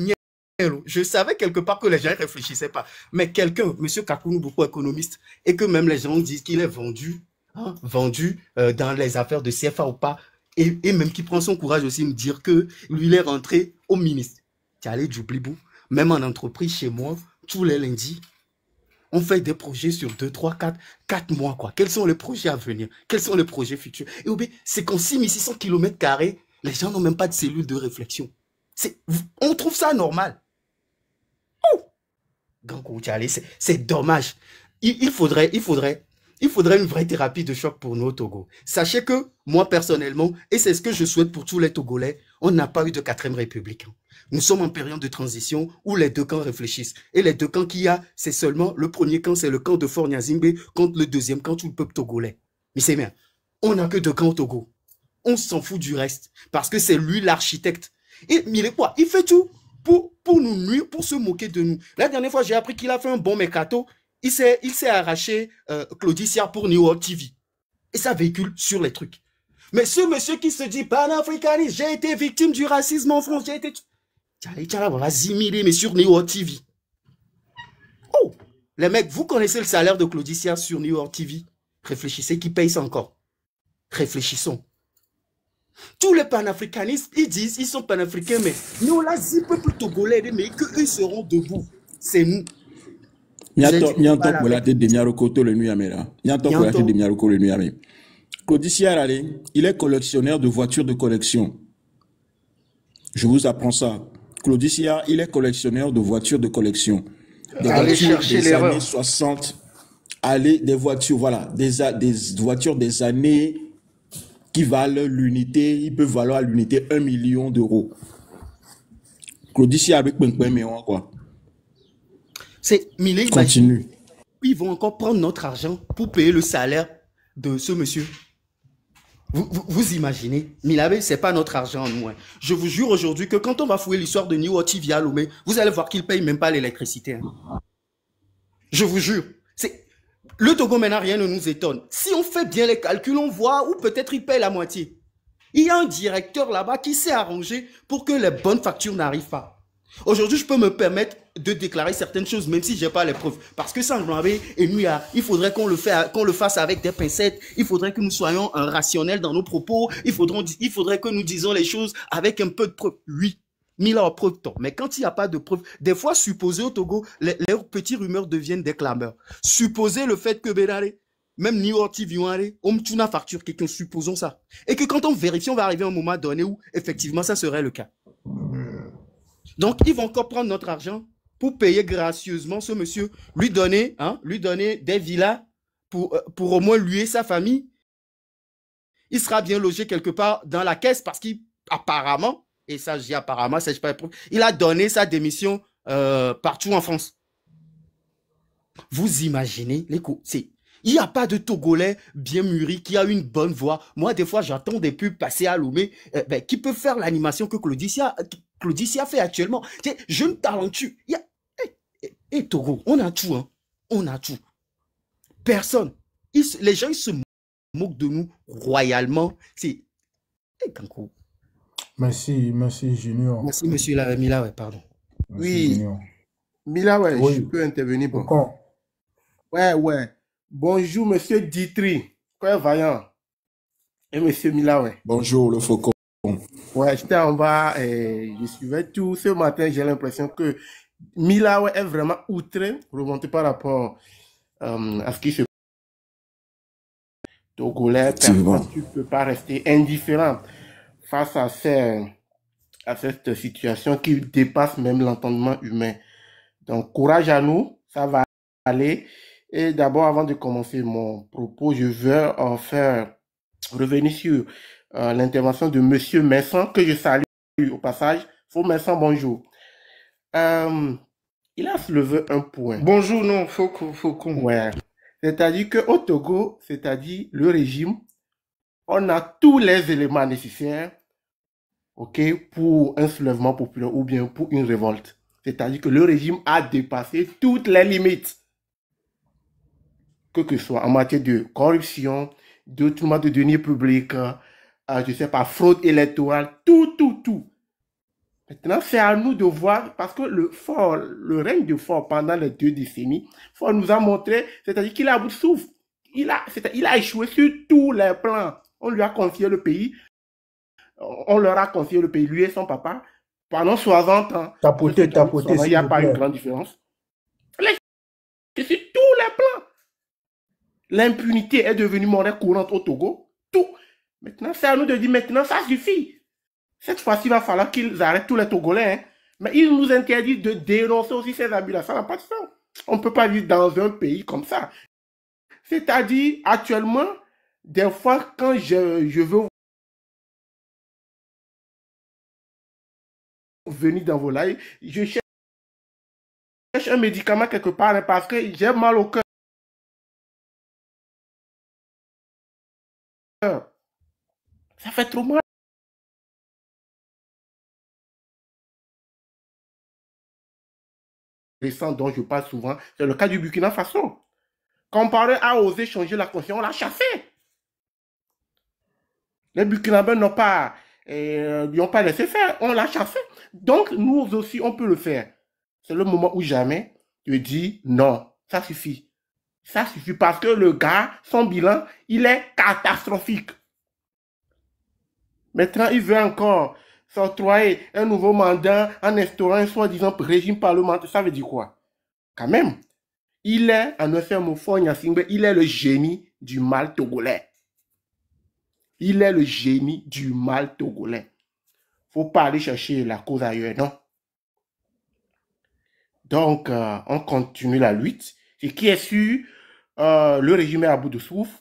je savais quelque part que les gens ne réfléchissaient pas. Mais quelqu'un, M. Kakounou, beaucoup économiste, et que même les gens disent qu'il est vendu dans les affaires de CFA ou pas, et même qui prend son courage aussi de me dire que lui, il est rentré au ministre. Tu allais du blibou, même en entreprise chez moi, tous les lundis, on fait des projets sur 2, 3, 4 mois, quoi. Quels sont les projets à venir? Quels sont les projets futurs? Et c'est qu'en 6600 km², les gens n'ont même pas de cellule de réflexion. On trouve ça normal. C'est dommage. Il faudrait une vraie thérapie de choc pour nous au Togo. Sachez que moi personnellement, et c'est ce que je souhaite pour tous les Togolais, on n'a pas eu de 4e République. Nous sommes en période de transition où les 2 camps réfléchissent. Et les 2 camps qu'il y a, c'est seulement le premier camp, c'est le camp de Fort Gnazingbe contre le 2e camp, tout le peuple togolais. Mais c'est bien. On n'a que 2 camps au Togo. On s'en fout du reste. Parce que c'est lui l'architecte. Et il est quoi? Il fait tout pour nous nuire, pour se moquer de nous. La dernière fois, j'ai appris qu'il a fait un bon mercato. Il s'est arraché Claudicia pour New World TV. Et ça véhicule sur les trucs. Mais ce monsieur qui se dit panafricaniste, j'ai été victime du racisme en France, j'ai été... Vas-y, mais sur New World TV. Oh, les mecs, vous connaissez le salaire de Claudicia sur New World TV? Réfléchissez qui paye ça encore. Réfléchissons. Tous les panafricanistes, ils disent, ils sont panafricains, mais nous, là, si peuple togolais, mais qu'eux seront debout. C'est nous. Nyantok pour la tête de Miarokoto le Nuyamera. Nyantok pour la tête de Miaroko le Nuyamera. Claudicia Rale, il est collectionneur de voitures de collection. Je vous apprends ça. Claudicia, il est collectionneur de voitures de collection. Des Allez voitures chercher des années l'erreur. 60. Des voitures, voilà, des voitures des années qui valent l'unité, il peut valoir à l'unité 1 million d'euros. Claudicia avec Menkwemeon, quoi. C'est Milé, Continue. ils vont encore prendre notre argent pour payer le salaire de ce monsieur. Vous imaginez, Milabe, c'est pas notre argent, nous. Hein. Je vous jure aujourd'hui que quand on va fouiller l'histoire de New World TV à Lomé, vous allez voir qu'ils payent même pas l'électricité. Hein. Je vous jure. Le Togo maintenant, rien ne nous étonne. Si on fait bien les calculs, on voit où peut-être il paye la moitié. Il y a un directeur là-bas qui s'est arrangé pour que les bonnes factures n'arrivent pas. Aujourd'hui, je peux me permettre de déclarer certaines choses, même si je n'ai pas les preuves. Parce que sans Glambé et nous, il faudrait qu'on le fasse avec des pincettes. Il faudrait que nous soyons rationnels dans nos propos. Il faudrait que nous disions les choses avec un peu de preuves. Oui, mille en preuve tant. Mais quand il n'y a pas de preuves, des fois, supposer au Togo, les petites rumeurs deviennent des clameurs. Supposer le fait que Benare, même New York TV, on me tourne à facture quelqu'un, supposons ça. Et que quand on vérifie, on va arriver à un moment donné où, effectivement, ça serait le cas. Donc, ils vont encore prendre notre argent pour payer gracieusement ce monsieur, lui donner des villas pour au moins lui et sa famille. Il sera bien logé quelque part dans la caisse parce qu'apparemment, et ça, je dis apparemment, ça, je sais pas, il a donné sa démission partout en France. Vous imaginez, il n'y a pas de Togolais bien mûri qui a une bonne voix. Moi, des fois, j'entends des pubs passer à Lomé qui peuvent faire l'animation que Claudicia fait actuellement. Jeune talentueux. Et Togo, on a tout. Hein. On a tout. Personne. Les gens, ils se moquent de nous royalement. C'est... Merci, Junior. Merci, monsieur Mila, ouais, pardon. Merci, Oui, Junior. Mila, ouais, Oui. je peux intervenir. Bon. Pourquoi? Ouais. Bonjour, monsieur Ditry. Quoi, vaillant. Et monsieur Mila, ouais. Bonjour, le faucon. Ouais, j'étais en bas et je suivais tout. Ce matin, j'ai l'impression que Mila, ouais, est vraiment outré, remonté par rapport à ce qui se passe. Togolais, personne, tu ne peux pas rester indifférent face à cette situation qui dépasse même l'entendement humain. Donc, courage à nous, ça va aller. Et d'abord, avant de commencer mon propos, je veux revenir sur l'intervention de Monsieur Messan, que je salue au passage. Faux Messan, bonjour. Il a soulevé un point. Bonjour, non, Faucon. Ouais. C'est-à-dire qu'au Togo, c'est-à-dire le régime, on a tous les éléments nécessaires, ok, pour un soulèvement populaire ou bien pour une révolte. C'est-à-dire que le régime a dépassé toutes les limites. Que ce soit en matière de corruption, de détournement de deniers publics, je sais pas, fraude électorale, tout. Maintenant, c'est à nous de voir, parce que le règne de Faure pendant les 2 décennies, Faure nous a montré, c'est-à-dire qu'il a à bout de souffle. Il a échoué sur tous les plans. On lui a confié le pays. On leur a confié le pays, lui et son papa, pendant 60 ans. Tapoter, Il n'y a pas une grande différence. C'est sur tous les plans. L'impunité est devenue monnaie courante au Togo. Tout. Maintenant, c'est à nous de dire, maintenant, ça suffit. Cette fois-ci, il va falloir qu'ils arrêtent tous les Togolais. Hein. Mais ils nous interdisent de dénoncer aussi ces abus-là. Ça n'a pas de sens. On ne peut pas vivre dans un pays comme ça. C'est-à-dire, actuellement, des fois, quand je veux venir dans vos lives, je cherche un médicament quelque part hein, parce que j'ai mal au cœur. Ça fait trop mal. Récent dont je parle souvent, c'est le cas du Burkina Faso. Comparé a osé changer la constitution, on l'a chassé. Les Burkinabés n'ont pas, lui ont pas laissé faire, on l'a chassé. Donc, nous aussi, on peut le faire. C'est le moment où jamais je dis non, ça suffit. Ça suffit parce que le gars, son bilan, il est catastrophique. Maintenant, il veut encore s'octroyer un nouveau mandat en instaurant un soi-disant régime parlementaire. Ça veut dire quoi? Quand même, il est, en un seul mot, il est le génie du mal togolais. Il est le génie du mal togolais. Faut pas aller chercher la cause ailleurs, non. Donc, on continue la lutte. Ce qui est sûr, le régime est à bout de souffle,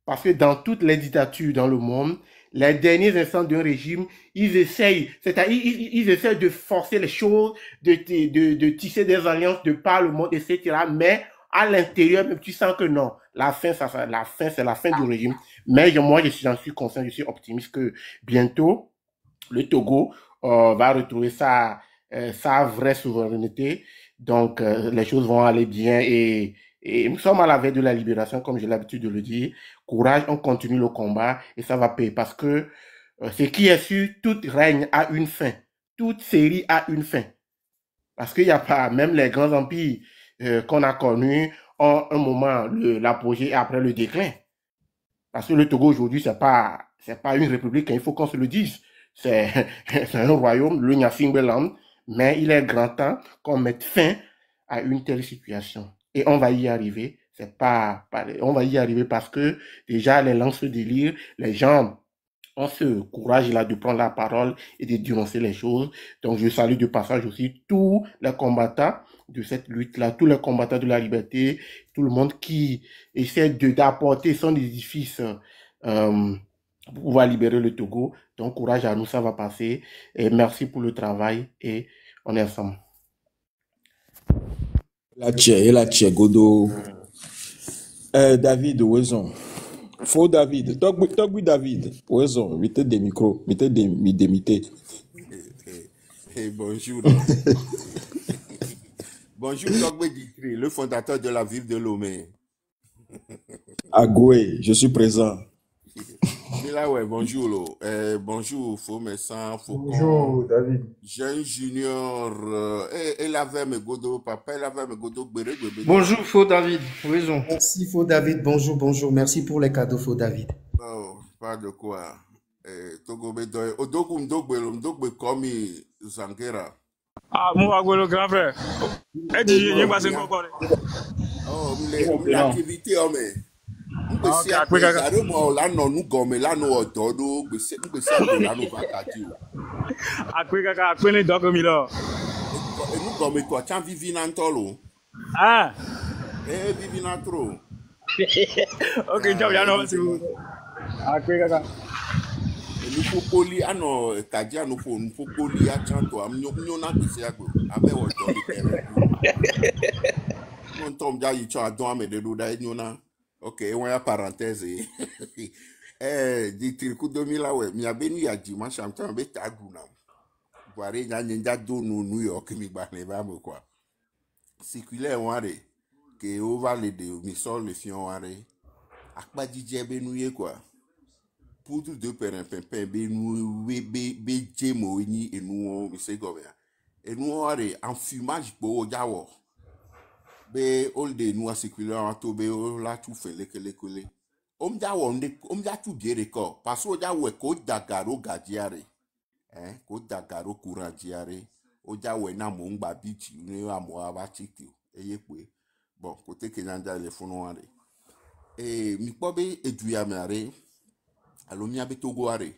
parce que dans toutes les dictatures dans le monde, les derniers instants d'un régime, ils essayent, c'est-à-dire ils essayent de forcer les choses, de tisser des alliances de par le monde, etc. Mais à l'intérieur, même tu sens que non, la fin, c'est la fin du régime. Mais moi, j'en suis conscient, je suis optimiste que bientôt, le Togo va retrouver sa vraie souveraineté. Donc, les choses vont aller bien et nous sommes à la veille de la libération, comme j'ai l'habitude de le dire. Courage, on continue le combat et ça va payer parce que ce qui est sûr, toute règne a une fin. Toute série a une fin. Parce qu'il n'y a pas, même les grands empires qu'on a connus ont un moment l'apogée et après le déclin. Parce que le Togo aujourd'hui, c'est pas une république, il faut qu'on se le dise. C'est un royaume, le Nyafingbeland, mais il est grand temps qu'on mette fin à une telle situation. Et on va y arriver. On va y arriver parce que déjà les langues se délirent, les gens ont ce courage-là de prendre la parole et de dénoncer les choses. Donc je salue de passage aussi tous les combattants de cette lutte-là, tous les combattants de la liberté, tout le monde qui essaie d'apporter son édifice pour pouvoir libérer le Togo. Donc courage à nous, ça va passer. Et merci pour le travail et on est ensemble. La tchè, Godo. David, Wezon. Faux David. Togbi David. Wezon, mettez des micros, mettez des mités. Bonjour. Bonjour, Togbi Dikri, le fondateur de la ville de Lomé. Agoué, je suis présent. Là, ouais, bonjour. Bonjour, Fomessan, Faucon. Bonjour, David. Jeune junior. Elle avait mes godo, papa, elle avait mes godo. Bonjour, Faux David. Raison. Merci, Faux David. Bonjour, bonjour. Merci pour les cadeaux, Faux David. Oh, pas de quoi. Togo Bedoy. Odoku Mdogbe Komi Zangera. Ah, moi, le grand frère. Et dis, il y a pas de quoi. Oh, l'activité, oh, mais. Gbèsè àgbẹ̀dàrú mọ̀ lánàá nù gọ̀mẹ̀ lánàá ọ̀dọ́ ló gbèsè àgbẹ̀ lánàá bàkàtì o. Àpèkàkà àpèlè dọ́kọ̀mí lọ. Ẹnu gọ̀mẹ̀ tó àtsá vivi náà ń tọ́ lò. Ah. Vivi náà tó. Ok, jọ̀wọ́ yà náà ti wù. Àpèkàkà. Ẹnu kpokpoli ànà kàdí ànà fòun kpokpoli àtsá tó àmúnyó náà gbèsè àgbẹ̀ abẹ́wọ̀ ọ̀dọ́ lè tẹ̀lé. Mo ń tọ́ mi dá yìí tsọ́ àdán àmẹ̀dẹ́dọ́ dá ẹ̀yọ́ náà. Ok, on a parenthèse. Di triku 2000 ouais, mi abeni ya di man champion be tagu na. Boire nya nja do no New York mi gba ne ba mo kwa. Circulaire ware ke o vale de mi sol le fion ware. Akpa jije be nu ye kwa. Poudre de perin pempen be nu be jemo ni enu mi se go ya. Enu ware enfumage bo jawo. Be all de nous a circulé en to be la tout fait lekele omja tu biere ko parce que ja we ko dagaro gadiare ko dagaro couragiare o ja we na mo ngba beach ni amo aba chiki eye pe bon côté kenyan le funu are mi po be eduya me are alomi abi Togo are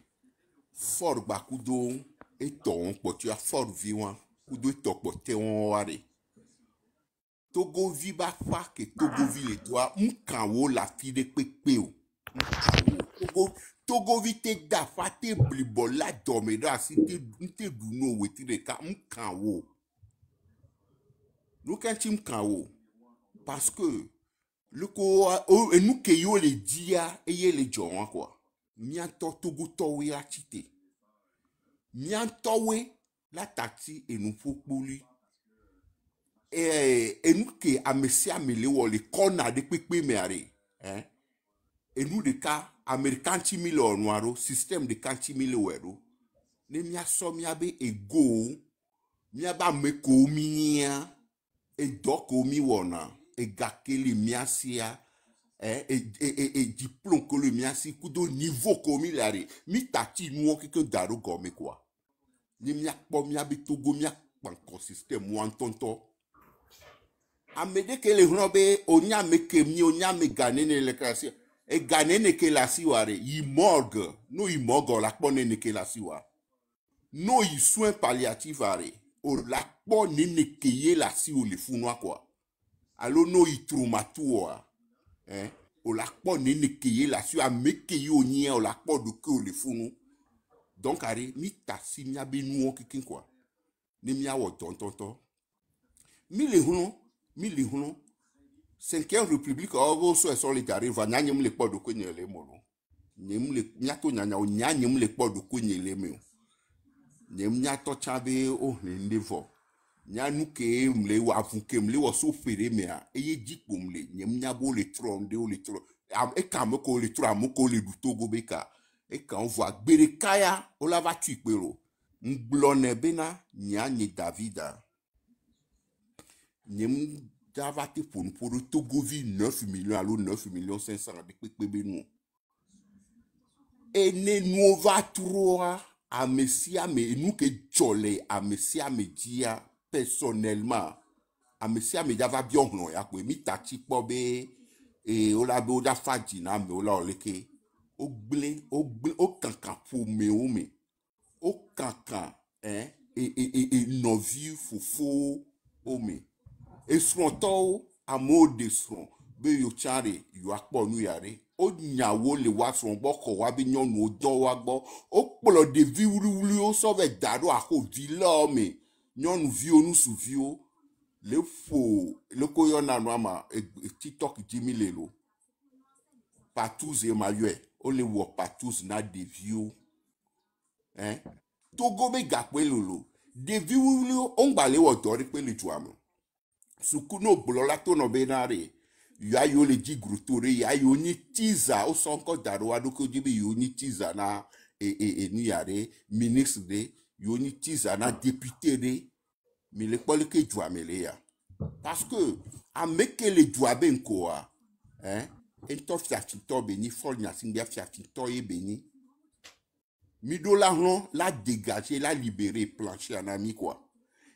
for gba kudo e ton po tu a for vi won kudo to po te won are Togo vi ba fa que Togo vi le doit mkanwo la fi de pepe o Togo vi te da fa te blibo la domeda si te duno we ti de ka mkanwo nous quand tu mkanwo parce que le ko nous ke yo le dia et ye le joan quoi mianto Togo towe la chite. Miantowe la tati et nous poli. Et nous que amesia mele wo le kona de pepe meare. Hein? Et nous de cas américain timilo noiro système de cantimile wero. Ne mia so mia be ego mia ba meko minia e doko mi wona e gakeli mia sia e diplôme que le mia si kudo niveau comme il ari mi tati nou quelque daro gomme quoi ni mia po mia be togo mia pan système ou tonto amede que le robe onya me kemi onya me gane ne le classe e gane ne ke la si ware yi morgue no yi morgue la pone ne ke la si wa no yi soins palliatifs are o la pone ne ke ye la si o le funwa quoi allo no yi traumatua hein o la pone ne ke ye la si a me ke yo ni o la pone de ke o le funu donc are mi ta si mi abe nu o kikin quoi ne mi awo tontonto mi le hunu 5e république ogo so so le jare va nyanyem le podo ko nyele mo no nyem le nyato nyanya o nyanyem le podo ko nyele me nyem nyato chabe o ndevo nyanu ke mle wa funke mle wo so fere me a eye jipo mle nyem nyabo le tron de o le tron e kam ko le tron am ko le du Togo beka e kan voit gbere kaya o la va tu pero mblone bena nyanye Davida nyem Davate pour Togovi 9 millions, alors 9 millions 500 de pépé nous. Et ne nous va trop à Messia, mais nous que jolé à Messia Media personnellement. À Messia Media va bien non, ya quoi, mi tati pobe et ola be oda fadina me ola oleke. O kankan pour me o kankan hein et novi fofo o me. Et son to amo de son be yo chare yo akpo nu yare o nyawo le wa son boko wa bi nyonu odo wa gbo o polo de viwuri o so ve dado ako vi lo me nyonu vi onu su vi o le fo le ko yo na no ama TikTok jimi le lo patous e malue o le wo patous na de vi o hein Togo be gapwe lolo de viwuri o ngba le wo dori pe le tuamo sukuno bolola to no benare ya yo le di grutore ya yo ni tiza o son ko daro adoko dibi yo ni tiza na ni yare ministre de yo ni tiza na député de mais le pole ke jwa mele ya parce que a meke le jwa ben ko hein en fiati to beni folnya singa fiati to e beni mi do la dégager la libérer plancher en ami quoi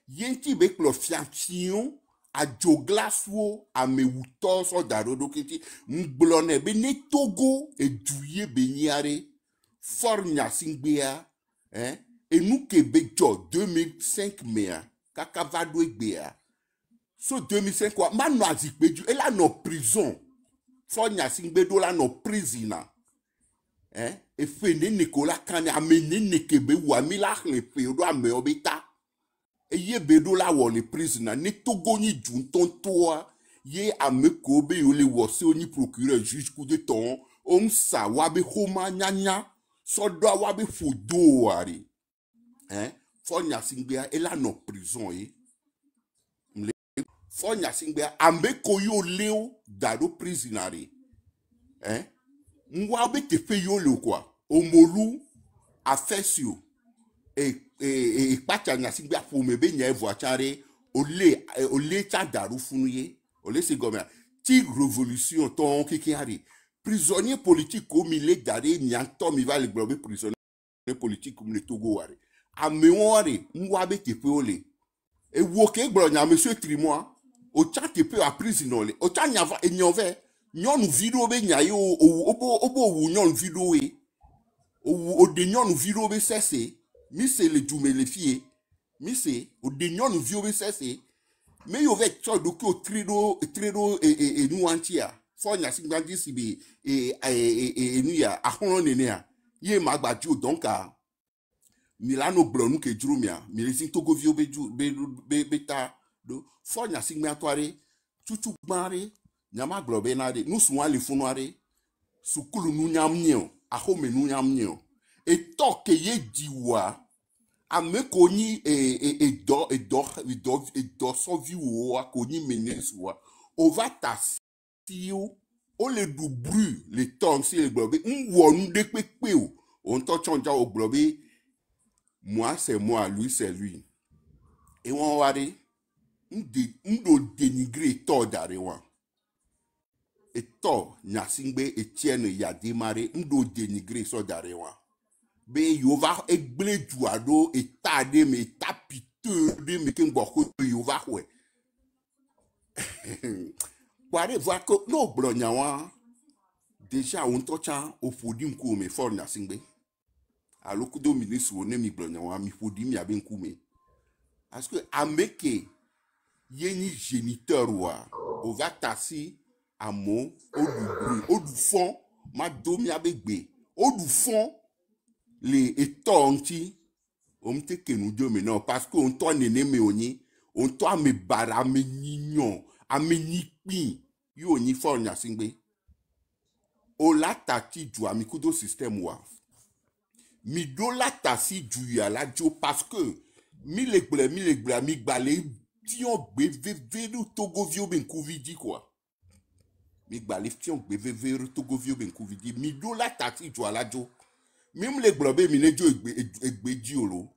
yenti be klo fiation a joglaswo a me wuto so darodo kiti mblone be ne Togo e duye beniare fornya singbea hein et nous que be jo 2005 mea kakavado egbea so 2005 quoi manu azikbeju et là no prison fornya singbedo la no prisoner hein et fene Nicolas Kane amene nekebe wa mi la le pedo ame obeta et ye bedo la wo le prisoner ne Togo ni junton toa ye ameko be yo le wo se oni procureur juge coup de ton on sa wa be homa nyanya so do wa be fodo ari hein fonya singbea et la no prison fonya singbea ameko yo leo dado prisoner hein mwa be te fe yo le quoi omolu afesio et pachanya singbea pour me be nya voiture ole cha daru funuye ole se gomme ti révolution ton kiki ari prisonnier politique comme il est daré nyanto mi va le globe prisonnier politique comme le Togo ari amewore mwa be te fe ole e wo ke gbro nya monsieur trimois o cha te pe a prison ole o cha nya va enyove nyonu video be nya yo obo wu nyonu video e o de nyonu video be sese mi se le jume le fie mi se o de nyonu video be sese me yo ve cho do ko trido e nu antia fo nya singbandi sibi nu ya ahon nene a ye magbaju donc a milano blonu ke jurumia milisi Togo vio be beta do fo nya singbatoare tutu gbare nyama globe na de nu suwa le funuare sukulu nu nyam nyo ahomenu yamnyo. Et tant que ye diwa, ame koni et so viwo koni meneswa. On va tasio, on le du bruit, les temps si le blobé, on de pepeo. On t'en change au blobé. Moi c'est moi, lui c'est lui. Et on va dire, on doit dénigrer tout d'arewa. Et tout, Nyasingbe Etienne y a démarré, on doit dénigrer ça d'arewa. Be yova egble juado etade me tapiteux de me ken boko yova we. Pare voir que no blonyawa déjà on tocha au fodi mku me for Nyasingbe. Alors do ministre on mi blonyawa mi fodi mi aben kume. Parce que ameke yeni géniteur wa on va tassi amo au du fond ma domi abegbe au du fond les étonti on te que nous deux maintenant parce que on toi néné me oni on toi me bara me nignon a me nipi yo ni for Nyasingbe o la tati du amikudo système wa mi do la tasi du ya la jo parce que mi legle mi gbale tion bvv Togo vio ben covid quoi mi gbale tion bvv Togo vio ben covid mi do la tati du la jo même les globes mi ne jo egbe diolo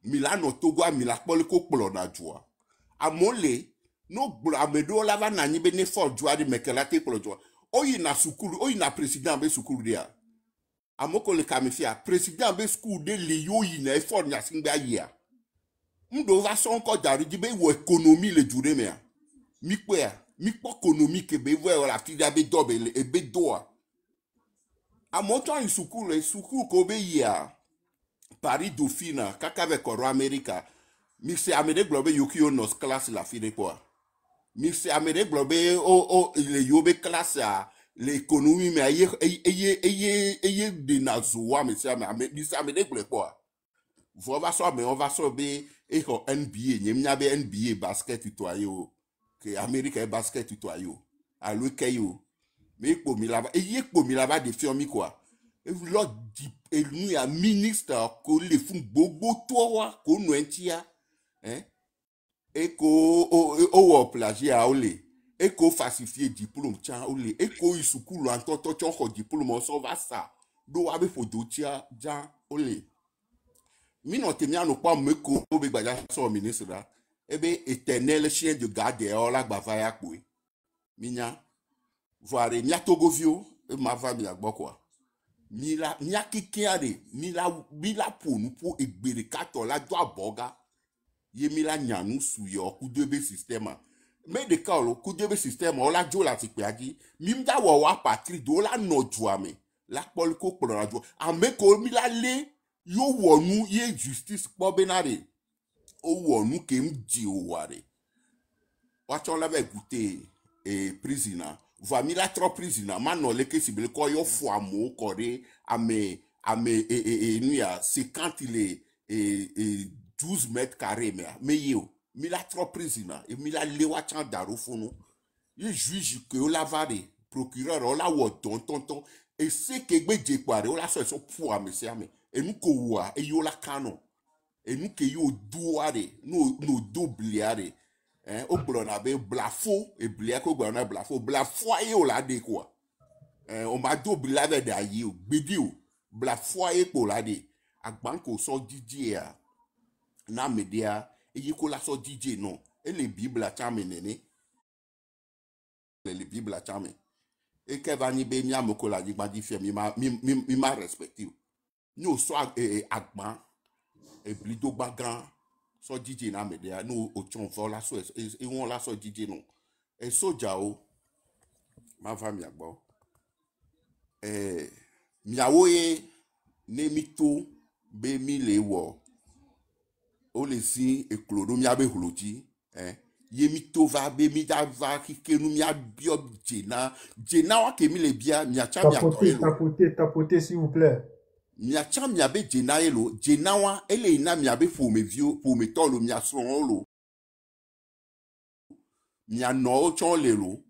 mi la no Togo mi la pole ko plo na joa amole no glo amedo la va na nyi be ne for joa di mekela te plo joa oyi na sukulu oyi na president be sukulu dia amoko le kamifia president be sukulu de le yo yi na for Nyasingbe ayia ndo va son ko dari di be wo économie le jure me mi po économie ke be wo la ti da be dobe e be doa a montant in sukulu kobe ya Paris Dauphine kaka avec Coro America mixé amede globe yokio nos classe la fine quoi mixé amede globe le yobe classe à l'économie mais eye de nazoa mais c'est amede globe quoi on va so be e ko NBA nyemnya be NBA basket tutoyo que America basket tutoyo a lo kayo mais pour milaba et pour milaba de firmi quoi et l'autre dit et nous a ministre ko le fun gbogbo towa ko nu entia hein et ko o plagier a ole et ko falsifier diplôme tia ole et ko isukulu antoto chon ko diplôme so va ça do abe fodo tia jan ole mi no temia no pa me ko be gbaja so ministre là et be éternel chien de garde o la gbavaya kwe minya voir mia togovio e ma va mi agbo quoi mia kikiade mila ponu po egbere kato la do aboga ye mila nyanu suyo ku debe système mais de kalo ku debe système o la jo la ti pe adi mimda wo wa patri do la no juame la pol ko pro la jo ameko mila le yo wonu ye justice po benare o wonu ke mji o ware wa chon la be goûter et prisoner va mi la trop prisoner mano le ke sibele ko yo fo amo kore ame nu ya 50 il est 12 mètres carrés mais yo mi la trop prisoner et mi la le wa chan daro fono ye juge que o la vare procureur o la wo tonton et c'est que gbe je kware o la so pour amese ame et nous ko wa e yo la kano et nous ke yo douare no doubliare hein au blona be blafo et blia ko blona blafo aye o la de quoi on m'a double la de aye o gbedi o blafo aye ko la de agbanko so DJ a na media e yiko la so DJ non et les bible a chame nene les bible a chame et que va ni be mi amoko la di gbadi fi mi ma respecté no so agban e blido bagan so DJ na media no o chon vola so e won la so DJ no e soja o ma va mi agbo miawo ye ne mito be mi le wo o le si e klodo mi abe holoji ye mito va be mi da va ki kenu mi abio jena wa ke mi le bia mi acha mi tapoter s'il vous plaît. Mia cham mia be jena elo jena wa ele ina mia be fo me vio pour me tolo mia son lo mia no chon lelo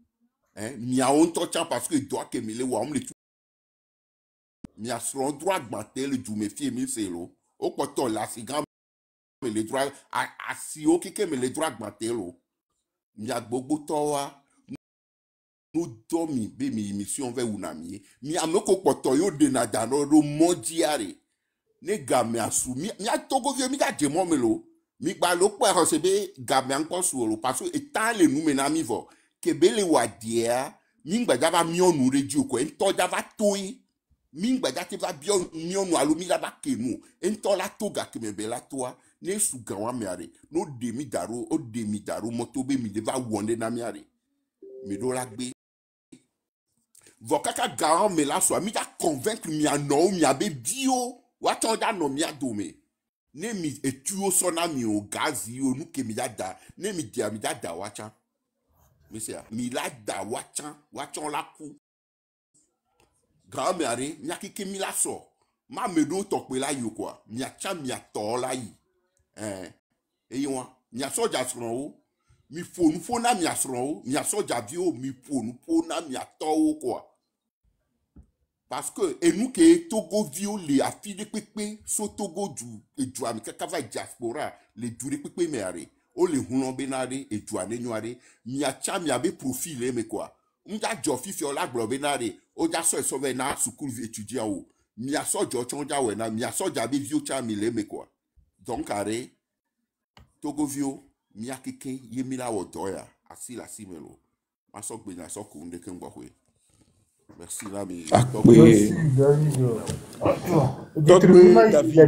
mia on to chan parce que doit que me le wa on le mi asron droit gbantel du me fie mi selo o poto la si grand me le droit asi o kike me le droit gbantel mi agbogbo to wa no domi be mi mission ve unami mi amoko poto yo de na dano ro mondiare ne game asu mi atogo vie mi ga jemo melo mi gba lo po e se be game anko suoro parce que etan le nu me na mi vo ke be le wa dia mi gba java mi onu reji ko en to java toyi mi gba jati va bi mi onu alu mi ga ba kenu en to la toga ke me be la toa ne su gawa mi are no de mi daro o de mi daro moto be mi de va wonde na mi are mi do la gbe vokaka gawa me la so mi ja convaincre mi ano mi abe dio wa ton da no mi adome ne mi etuo so na mi o gazi o nu ke mi da ne mi dia mi da wacha mi se mi la da wacha la ku grand mère mi akike mi la so ma me do to pe la yo kwa mi acha mi ato la yi e yon mi aso ja sron o mi fonu na mi asron o mi aso ja bi o mi fonu na mi ato o kwa parce que et nous que Togo violé a fini pépé so Togo du ami kaka diaspora les du pépé meare o le hunon benare et du ane noire mi acha mi abe profil mais quoi m'ja jofi fi ola gbo benare o ja so so na school étudiant o mi aso jo chonja we na mi aso ja be vio cha mi le mais quoi donc are Togo vio mi akeke yemi la wodoya asi la simelo maso gbe na so ku nde ken gbo we. Merci l'ami. Merci David. David.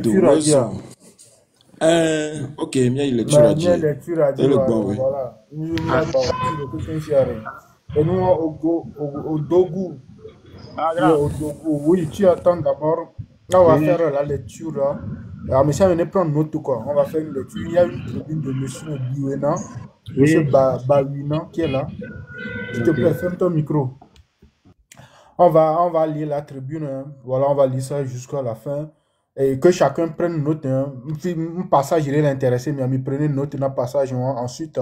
Ok, bien il lecture à dire. C'est le bon, oui. Voilà. Et nous, au Dogu. Oui, tu attends d'abord. Là, on va faire la lecture. Alors, monsieur, venez prendre note, quoi. On va faire une lecture. Il y a une tribune de monsieur Biwena, monsieur Bawina, qui est là. S'il te plaît, ferme ton micro. On va lire la tribune, hein. Voilà, on va lire ça jusqu'à la fin. Et que chacun prenne note. Hein. Un passage, il est intéressé, mais il prenait note dans le passage. Hein. Ensuite,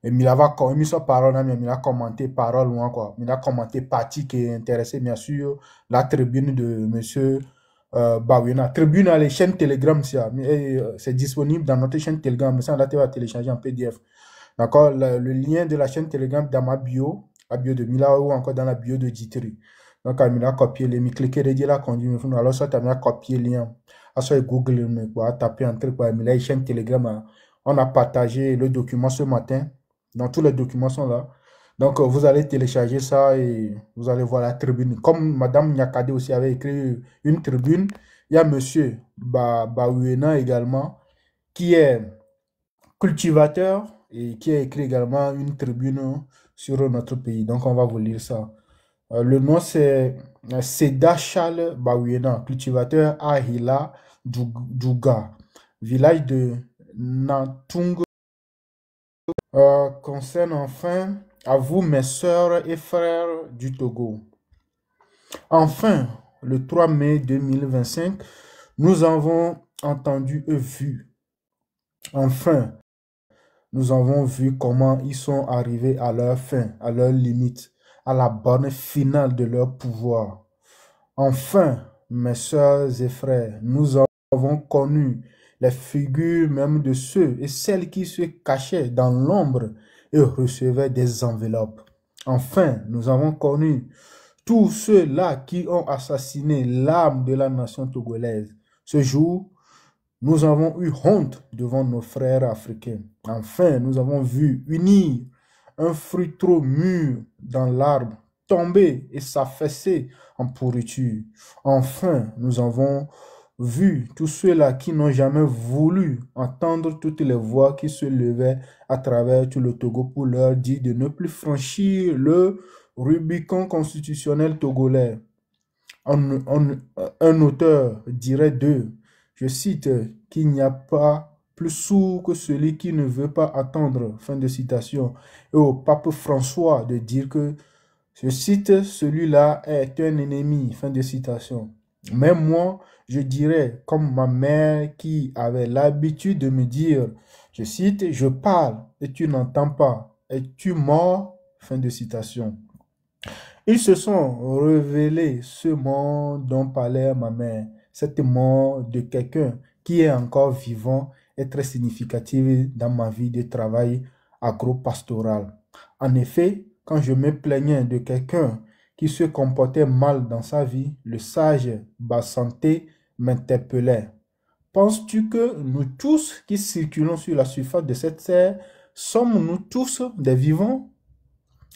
il a mis sa parole, il a commenté parole, quoi. Il a commenté partie qui est intéressé, bien sûr, la tribune de monsieur Bawina. Tribune à la chaîne Telegram, c'est disponible dans notre chaîne Telegram. Mais ça, on va télécharger en PDF. D'accord, le lien de la chaîne Telegram dans ma bio, la bio de Mila ou encore dans la bio de Jitri. Donc, il a copié les mi cliquer de la conduit. Alors, ça, il a copié le lien. Alors, Google, mais quoi, taper un truc, il a une chaîne Telegram. On a partagé le document ce matin. Donc, tous les documents sont là. Donc, vous allez télécharger ça et vous allez voir la tribune. Comme Madame Nyakade aussi avait écrit une tribune, il y a Monsieur Bawina également, qui est cultivateur et qui a écrit également une tribune sur notre pays. Donc, on va vous lire ça. Le nom, c'est Seda Charles Bawina, cultivateur à Hila Djouga, village de Nantung. Concerne enfin à vous, mes sœurs et frères du Togo. Enfin, le 3 mai 2025, nous avons entendu et vu. Enfin, nous avons vu comment ils sont arrivés à leur fin, à leur limite, à la borne finale de leur pouvoir. Enfin, mes sœurs et frères, nous avons connu les figures même de ceux et celles qui se cachaient dans l'ombre et recevaient des enveloppes. Enfin, nous avons connu tous ceux-là qui ont assassiné l'âme de la nation togolaise. Ce jour, nous avons eu honte devant nos frères africains. Enfin, nous avons vu unir un fruit trop mûr dans l'arbre, tomber et s'affaisser en pourriture. Enfin, nous avons vu tous ceux-là qui n'ont jamais voulu entendre toutes les voix qui se levaient à travers tout le Togo pour leur dire de ne plus franchir le Rubicon constitutionnel togolais. Un auteur dirait d'eux, je cite, qu'il n'y a pas plus sourd que celui qui ne veut pas attendre, fin de citation. Et au pape François de dire que, je cite, celui-là est un ennemi, fin de citation. Mais moi, je dirais, comme ma mère qui avait l'habitude de me dire, je cite, je parle et tu n'entends pas, es-tu mort, fin de citation. Ils se sont révélés ce monde dont parlait ma mère, cette mort de quelqu'un qui est encore vivant est très significative dans ma vie de travail agro-pastoral. En effet, quand je me plaignais de quelqu'un qui se comportait mal dans sa vie, le sage Bassanté m'interpellait. Penses-tu que nous tous qui circulons sur la surface de cette terre, sommes-nous tous des vivants?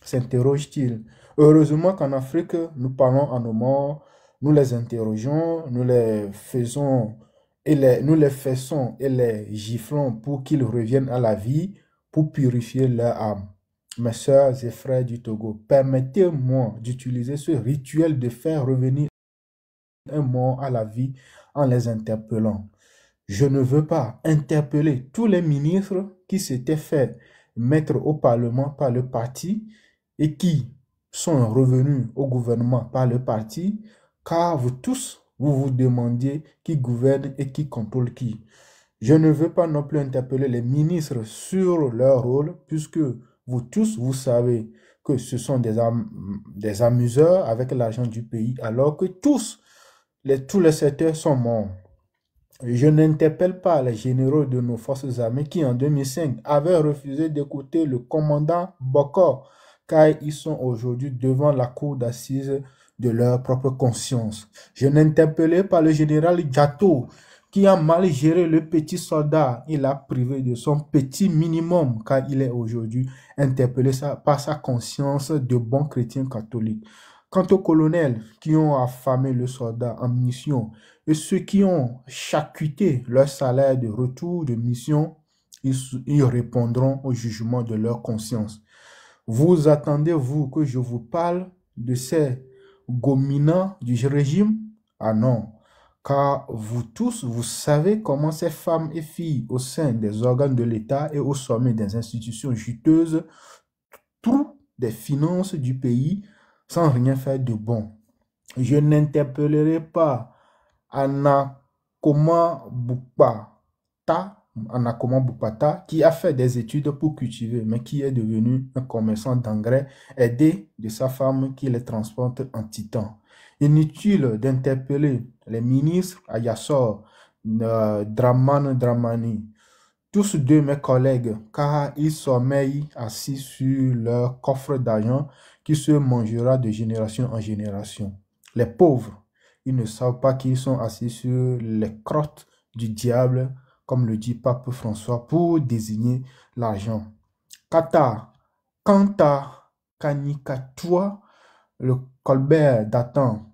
S'interroge-t-il. Heureusement qu'en Afrique, nous parlons à nos morts, nous les interrogeons, nous les faisons et les giflons pour qu'ils reviennent à la vie, pour purifier leur âme. Mes sœurs et frères du Togo, permettez-moi d'utiliser ce rituel de faire revenir un mort à la vie en les interpellant. Je ne veux pas interpeller tous les ministres qui s'étaient fait mettre au Parlement par le parti et qui sont revenus au gouvernement par le parti, car vous tous, vous vous demandiez qui gouverne et qui contrôle qui. Je ne veux pas non plus interpeller les ministres sur leur rôle, puisque vous tous, vous savez que ce sont des amuseurs avec l'argent du pays, alors que tous les secteurs sont morts. Je n'interpelle pas les généraux de nos forces armées qui, en 2005, avaient refusé d'écouter le commandant Bokor, car ils sont aujourd'hui devant la cour d'assises de leur propre conscience. Je n'interpellais pas le général Diato, qui a mal géré le petit soldat. Il a privé de son petit minimum, car il est aujourd'hui interpellé par sa conscience de bon chrétien catholique. Quant aux colonels qui ont affamé le soldat en mission et ceux qui ont charcuté leur salaire de retour de mission, ils répondront au jugement de leur conscience. Vous attendez-vous que je vous parle de ces gominants du régime? Ah non, car vous tous, vous savez comment ces femmes et filles au sein des organes de l'État et au sommet des institutions juteuses trouvent des finances du pays sans rien faire de bon. Je n'interpellerai pas Anakoma Bukpata, qui a fait des études pour cultiver, mais qui est devenu un commerçant d'engrais, aidé de sa femme qui les transporte en titan. Inutile d'interpeller les ministres Ayassor, Dramani, tous deux mes collègues, car ils sommeillent assis sur leur coffre d'argent qui se mangera de génération en génération. Les pauvres, ils ne savent pas qu'ils sont assis sur les crottes du diable, comme le dit Pape François, pour désigner l'argent. Kata, Kanta, Kanikatoua, le Colbert datant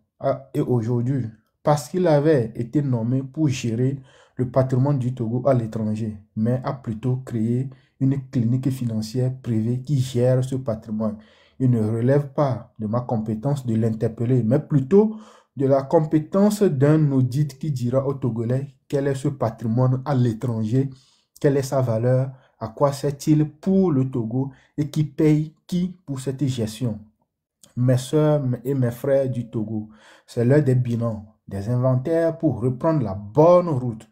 et aujourd'hui, parce qu'il avait été nommé pour gérer le patrimoine du Togo à l'étranger, mais a plutôt créé une clinique financière privée qui gère ce patrimoine. Il ne relève pas de ma compétence de l'interpeller, mais plutôt de la compétence d'un audit qui dira aux Togolais quel est ce patrimoine à l'étranger, quelle est sa valeur, à quoi sert-il pour le Togo et qui paye qui pour cette gestion. Mes soeurs et mes frères du Togo, c'est l'heure des bilans, des inventaires pour reprendre la bonne route.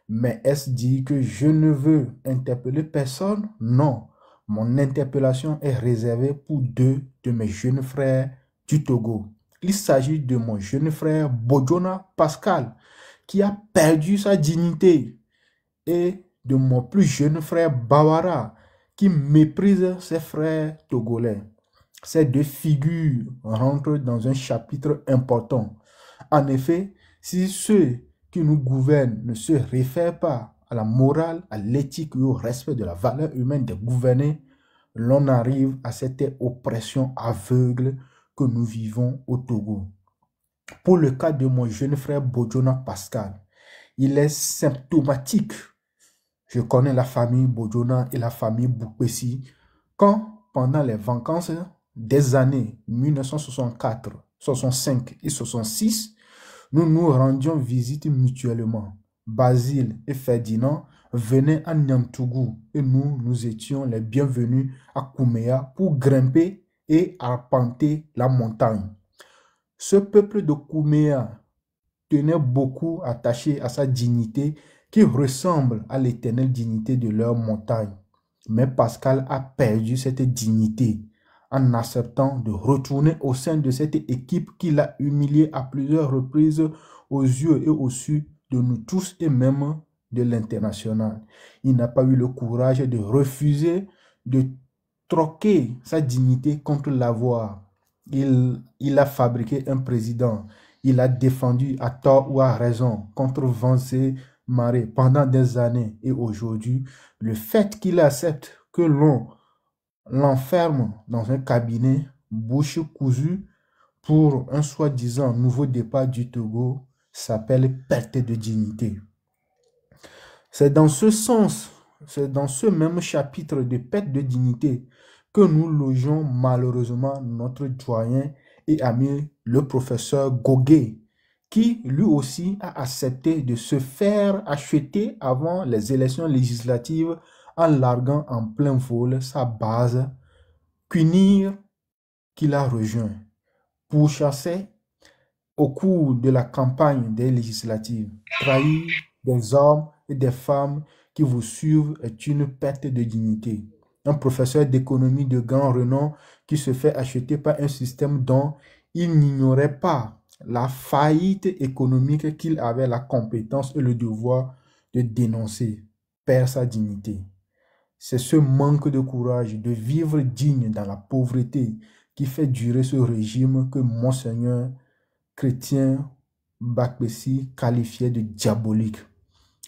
Mais est-ce dit que je ne veux interpeller personne? Non. Mon interpellation est réservée pour deux de mes jeunes frères du Togo. Il s'agit de mon jeune frère Bodjona Pascal, qui a perdu sa dignité, et de mon plus jeune frère Bawara, qui méprise ses frères togolais. Ces deux figures rentrent dans un chapitre important. En effet, si ceux qui nous gouvernent ne se réfèrent pas à la morale, à l'éthique et au respect de la valeur humaine des gouvernés, l'on arrive à cette oppression aveugle que nous vivons au Togo. Pour le cas de mon jeune frère Bodjona Pascal, il est symptomatique. Je connais la famille Bodjona et la famille Boukpessi. Quand, pendant les vacances des années 1964, 65 et 66, nous nous rendions visite mutuellement. Basile et Ferdinand venaient à Niantougou et nous étions les bienvenus à Kouméa pour grimper et arpenter la montagne. Ce peuple de Kouméa tenait beaucoup attaché à sa dignité qui ressemble à l'éternelle dignité de leur montagne. Mais Pascal a perdu cette dignité en acceptant de retourner au sein de cette équipe qui l'a humilié à plusieurs reprises aux yeux et au su de nous tous et même de l'international. Il n'a pas eu le courage de refuser de troquer sa dignité contre l'avoir. Il a fabriqué un président. Il a défendu à tort ou à raison contre vents et marées pendant des années. Et aujourd'hui, le fait qu'il accepte que l'on l'enferme dans un cabinet, bouche cousue, pour un soi-disant nouveau départ du Togo, s'appelle perte de dignité. C'est dans ce sens, c'est dans ce même chapitre de perte de dignité que nous logeons malheureusement notre doyen et ami, le professeur Goguet, qui lui aussi a accepté de se faire acheter avant les élections législatives en larguant en plein vol sa base, Kunir, qu'il a rejoint, pour chasser au cours de la campagne des législatives. Trahir des hommes et des femmes qui vous suivent est une perte de dignité. Un professeur d'économie de grand renom qui se fait acheter par un système dont il n'ignorait pas la faillite économique qu'il avait la compétence et le devoir de dénoncer, perd sa dignité. C'est ce manque de courage de vivre digne dans la pauvreté qui fait durer ce régime que Monseigneur Chrétien Bakbessi qualifiait de diabolique.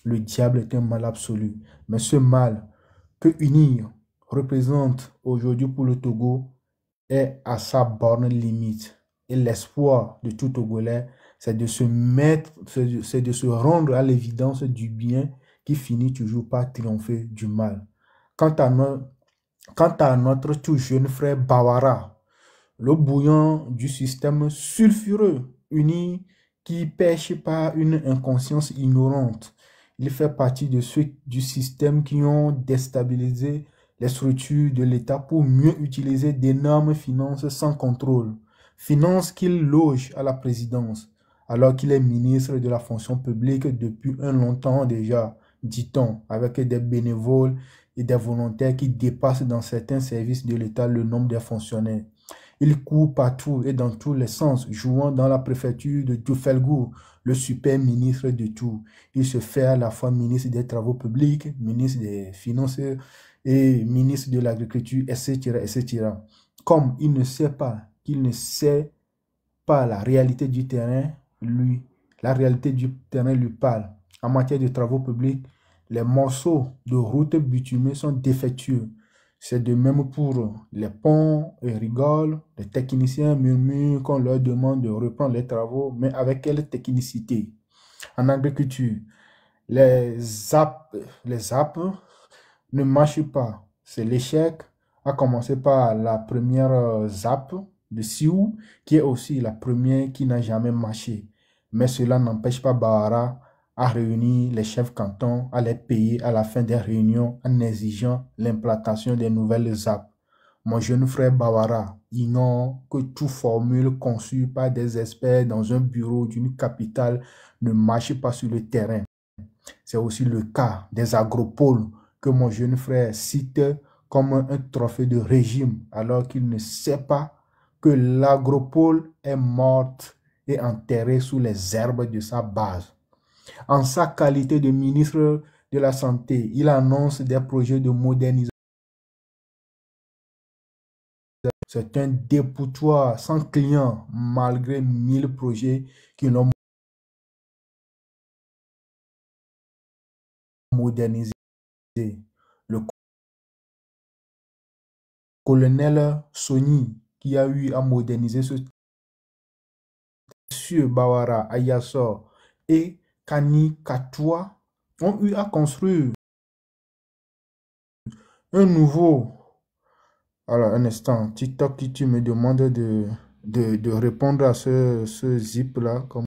Le diable est un mal absolu. Mais ce mal que UNIR représente aujourd'hui pour le Togo est à sa borne limite. Et l'espoir de tout Togolais, c'est de se rendre à l'évidence du bien qui finit toujours par triompher du mal. Quant à notre tout jeune frère Bawara, le bouillon du système sulfureux uni qui pêche par une inconscience ignorante. Il fait partie de ceux du système qui ont déstabilisé les structures de l'État pour mieux utiliser d'énormes finances sans contrôle. Finances qu'il loge à la présidence, alors qu'il est ministre de la fonction publique depuis un longtemps déjà, dit-on, avec des bénévoles et des volontaires qui dépassent dans certains services de l'État le nombre des fonctionnaires. Il court partout et dans tous les sens, jouant dans la préfecture de Djofelgour, le super ministre de tout. Il se fait à la fois ministre des Travaux publics, ministre des Finances et ministre de l'Agriculture, etc., etc. Comme il ne sait pas qu'il ne sait pas la réalité du terrain, la réalité du terrain lui parle. En matière de travaux publics, les morceaux de route bitumée sont défectueux. C'est de même pour les ponts et rigoles. Les techniciens murmurent qu'on leur demande de reprendre les travaux, mais avec quelle technicité? En agriculture, les ZAP ne marchent pas. C'est l'échec, à commencer par la première ZAP de Sioux, qui est aussi la première qui n'a jamais marché. Mais cela n'empêche pas Bahara à réunir les chefs cantons, à les payer à la fin des réunions en exigeant l'implantation des nouvelles ZAP. Mon jeune frère Bawara ignore que toute formule conçue par des experts dans un bureau d'une capitale ne marche pas sur le terrain. C'est aussi le cas des agropoles que mon jeune frère cite comme un trophée de régime, alors qu'il ne sait pas que l'agropole est morte et enterrée sous les herbes de sa base. En sa qualité de ministre de la Santé, il annonce des projets de modernisation. C'est un dépotoir sans client malgré 1000 projets qui l'ont modernisé. Le colonel Sony qui a eu à moderniser ce Monsieur Bawara, Ayassor et Kani Katoua ont eu à construire un nouveau. Alors, un instant, TikTok qui tu me demandes de répondre à ce zip-là. Comment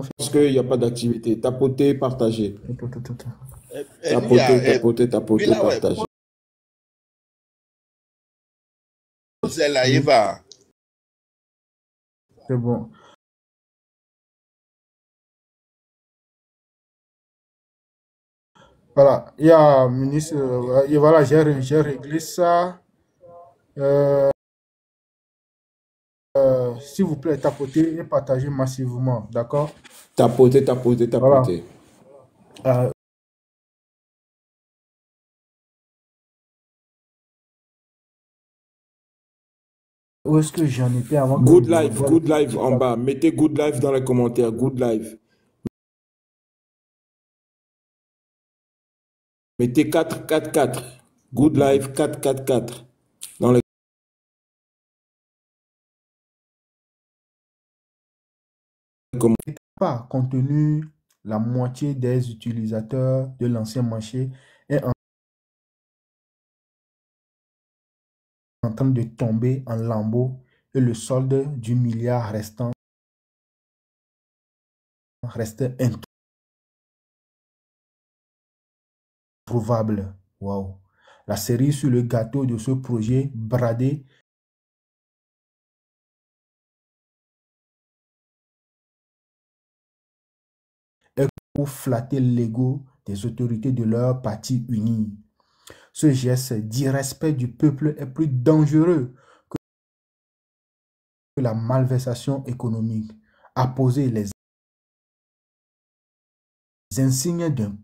faire? Parce qu'il n'y a pas d'activité. Tapoter, partager. Tapoter, partager. C'est bon. Voilà, il y a ministre, et voilà, j'ai réglé ça. Euh, S'il vous plaît, tapotez et partagez massivement, d'accord? Tapoter, tapoter, Voilà. tapoter. Où est-ce que j'en étais avant que Good je life revoie en TikTok? bas. Mettez good life dans les commentaires. Good life. Mettez 444. Good life 444 dans les commentaires. Pas, compte tenu la moitié des utilisateurs de l'ancien marché est en train de tomber en lambeaux et le solde du milliard restant reste introuvable. Wow. La cerise sur le gâteau de ce projet bradé est pour flatter l'ego des autorités de leur parti uni. Ce geste d'irrespect du peuple est plus dangereux que la malversation économique. Apposer les insignes d'un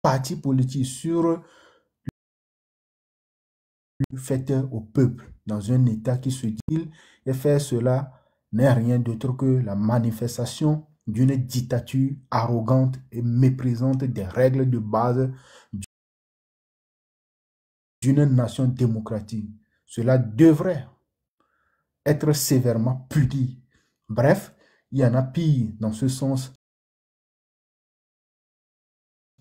parti politique sur fait au peuple dans un État qui se dit et faire cela n'est rien d'autre que la manifestation d'une dictature arrogante et méprisante des règles de base d'une nation démocratique. Cela devrait être sévèrement puni. Bref, il y en a pire dans ce sens